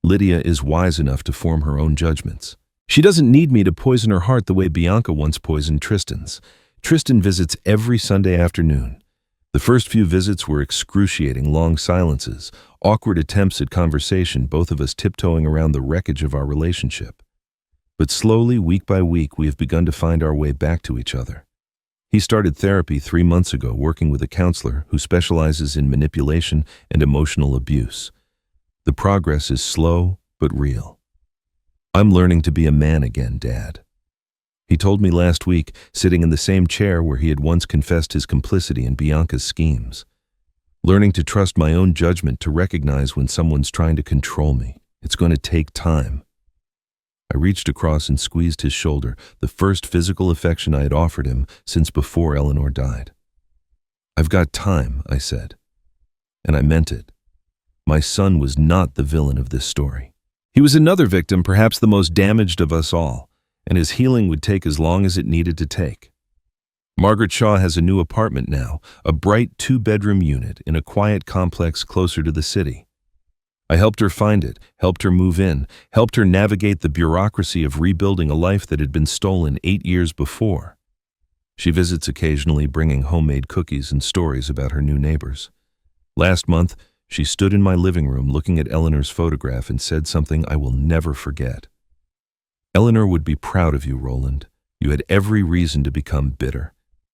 Lydia is wise enough to form her own judgments. She doesn't need me to poison her heart the way Bianca once poisoned Tristan's. Tristan visits every Sunday afternoon. The first few visits were excruciating, long silences, awkward attempts at conversation, both of us tiptoeing around the wreckage of our relationship. But slowly, week by week, we have begun to find our way back to each other. He started therapy 3 months ago, working with a counselor who specializes in manipulation and emotional abuse. The progress is slow but real. "I'm learning to be a man again, Dad," he told me last week, sitting in the same chair where he had once confessed his complicity in Bianca's schemes. "Learning to trust my own judgment, to recognize when someone's trying to control me. It's going to take time." I reached across and squeezed his shoulder, the first physical affection I had offered him since before Eleanor died. "I've got time," I said. And I meant it. My son was not the villain of this story. He was another victim, perhaps the most damaged of us all, and his healing would take as long as it needed to take. Margaret Shaw has a new apartment now, a bright 2-bedroom unit in a quiet complex closer to the city. I helped her find it, helped her move in, helped her navigate the bureaucracy of rebuilding a life that had been stolen 8 years before. She visits occasionally, bringing homemade cookies and stories about her new neighbors. Last month, she stood in my living room looking at Eleanor's photograph and said something I will never forget. "Eleanor would be proud of you, Roland. You had every reason to become bitter.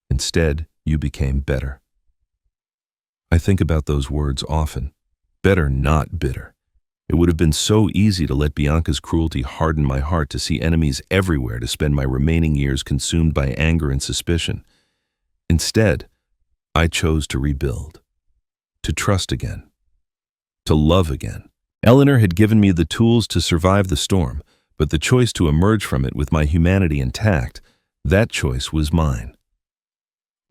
Instead, you became better." I think about those words often. Better, not bitter. It would have been so easy to let Bianca's cruelty harden my heart, to see enemies everywhere, to spend my remaining years consumed by anger and suspicion. Instead, I chose to rebuild, to trust again, to love again. Eleanor had given me the tools to survive the storm, but the choice to emerge from it with my humanity intact, that choice was mine.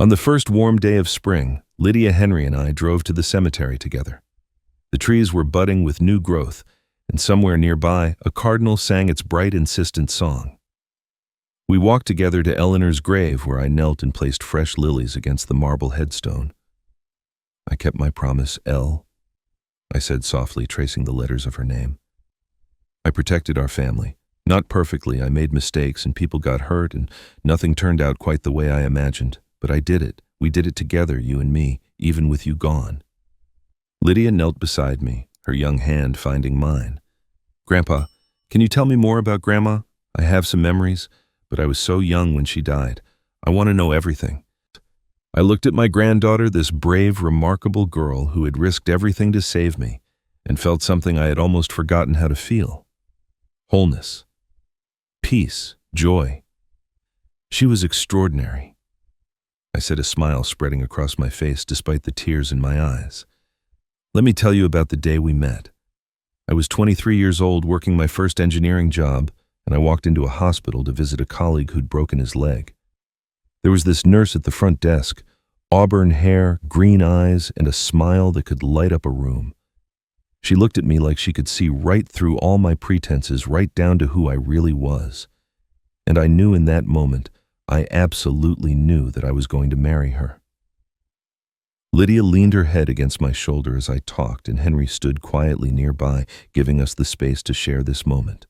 On the first warm day of spring, Lydia, Henry, and I drove to the cemetery together. The trees were budding with new growth, and somewhere nearby, a cardinal sang its bright, insistent song. We walked together to Eleanor's grave, where I knelt and placed fresh lilies against the marble headstone. "I kept my promise, Elle. I said softly, tracing the letters of her name. I protected our family. Not perfectly, I made mistakes and people got hurt and nothing turned out quite the way I imagined. But I did it. We did it together, you and me, even with you gone. Lydia knelt beside me, her young hand finding mine. Grandpa, can you tell me more about Grandma? I have some memories, but I was so young when she died. I want to know everything. I looked at my granddaughter, this brave, remarkable girl who had risked everything to save me, and felt something I had almost forgotten how to feel. Wholeness. Peace. Joy. She was extraordinary. I said, a smile spreading across my face despite the tears in my eyes. Let me tell you about the day we met. I was 23 years old, working my first engineering job, and I walked into a hospital to visit a colleague who'd broken his leg. There was this nurse at the front desk, auburn hair, green eyes, and a smile that could light up a room. She looked at me like she could see right through all my pretenses, right down to who I really was. And I knew in that moment, I absolutely knew that I was going to marry her. Lydia leaned her head against my shoulder as I talked, and Henry stood quietly nearby, giving us the space to share this moment.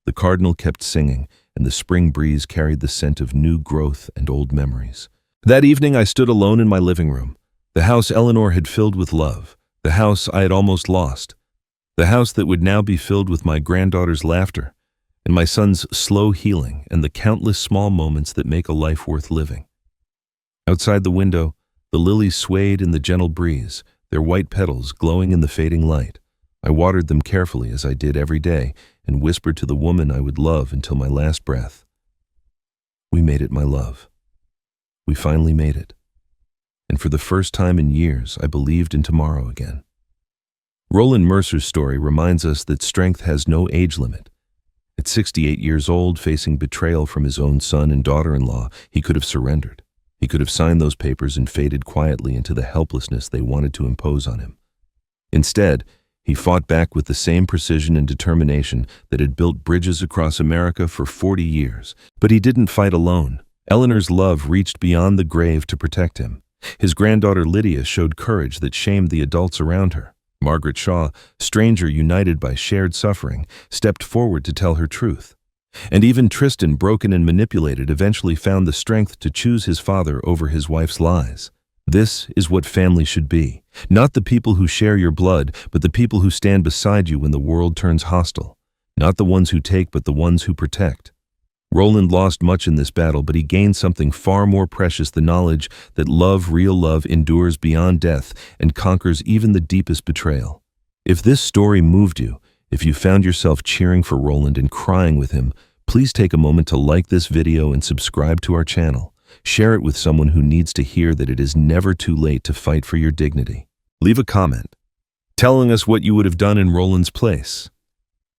The cardinal kept singing, and the spring breeze carried the scent of new growth and old memories. That evening I stood alone in my living room. The house Eleanor had filled with love, the house I had almost lost, the house that would now be filled with my granddaughter's laughter, and my son's slow healing, and the countless small moments that make a life worth living. Outside the window, the lilies swayed in the gentle breeze, their white petals glowing in the fading light. I watered them carefully as I did every day, and whispered to the woman I would love until my last breath. We made it, my love. We finally made it. And for the first time in years, I believed in tomorrow again. Roland Mercer's story reminds us that strength has no age limit. At 68 years old, facing betrayal from his own son and daughter-in-law, he could have surrendered. He could have signed those papers and faded quietly into the helplessness they wanted to impose on him. Instead, he fought back with the same precision and determination that had built bridges across America for 40 years. But he didn't fight alone. Eleanor's love reached beyond the grave to protect him. His granddaughter Lydia showed courage that shamed the adults around her. Margaret Shaw, stranger united by shared suffering, stepped forward to tell her truth. And even Tristan, broken and manipulated, eventually found the strength to choose his father over his wife's lies. This is what family should be. Not the people who share your blood, but the people who stand beside you when the world turns hostile. Not the ones who take, but the ones who protect. Roland lost much in this battle, but he gained something far more precious, the knowledge that love, real love, endures beyond death and conquers even the deepest betrayal. If this story moved you, if you found yourself cheering for Roland and crying with him, please take a moment to like this video and subscribe to our channel. Share it with someone who needs to hear that it is never too late to fight for your dignity. Leave a comment telling us what you would have done in Roland's place.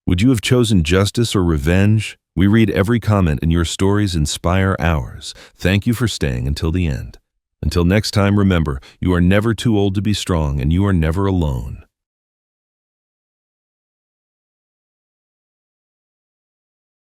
Would you have chosen justice or revenge? We read every comment, and your stories inspire ours. Thank you for staying until the end. Until next time, remember, you are never too old to be strong, and you are never alone.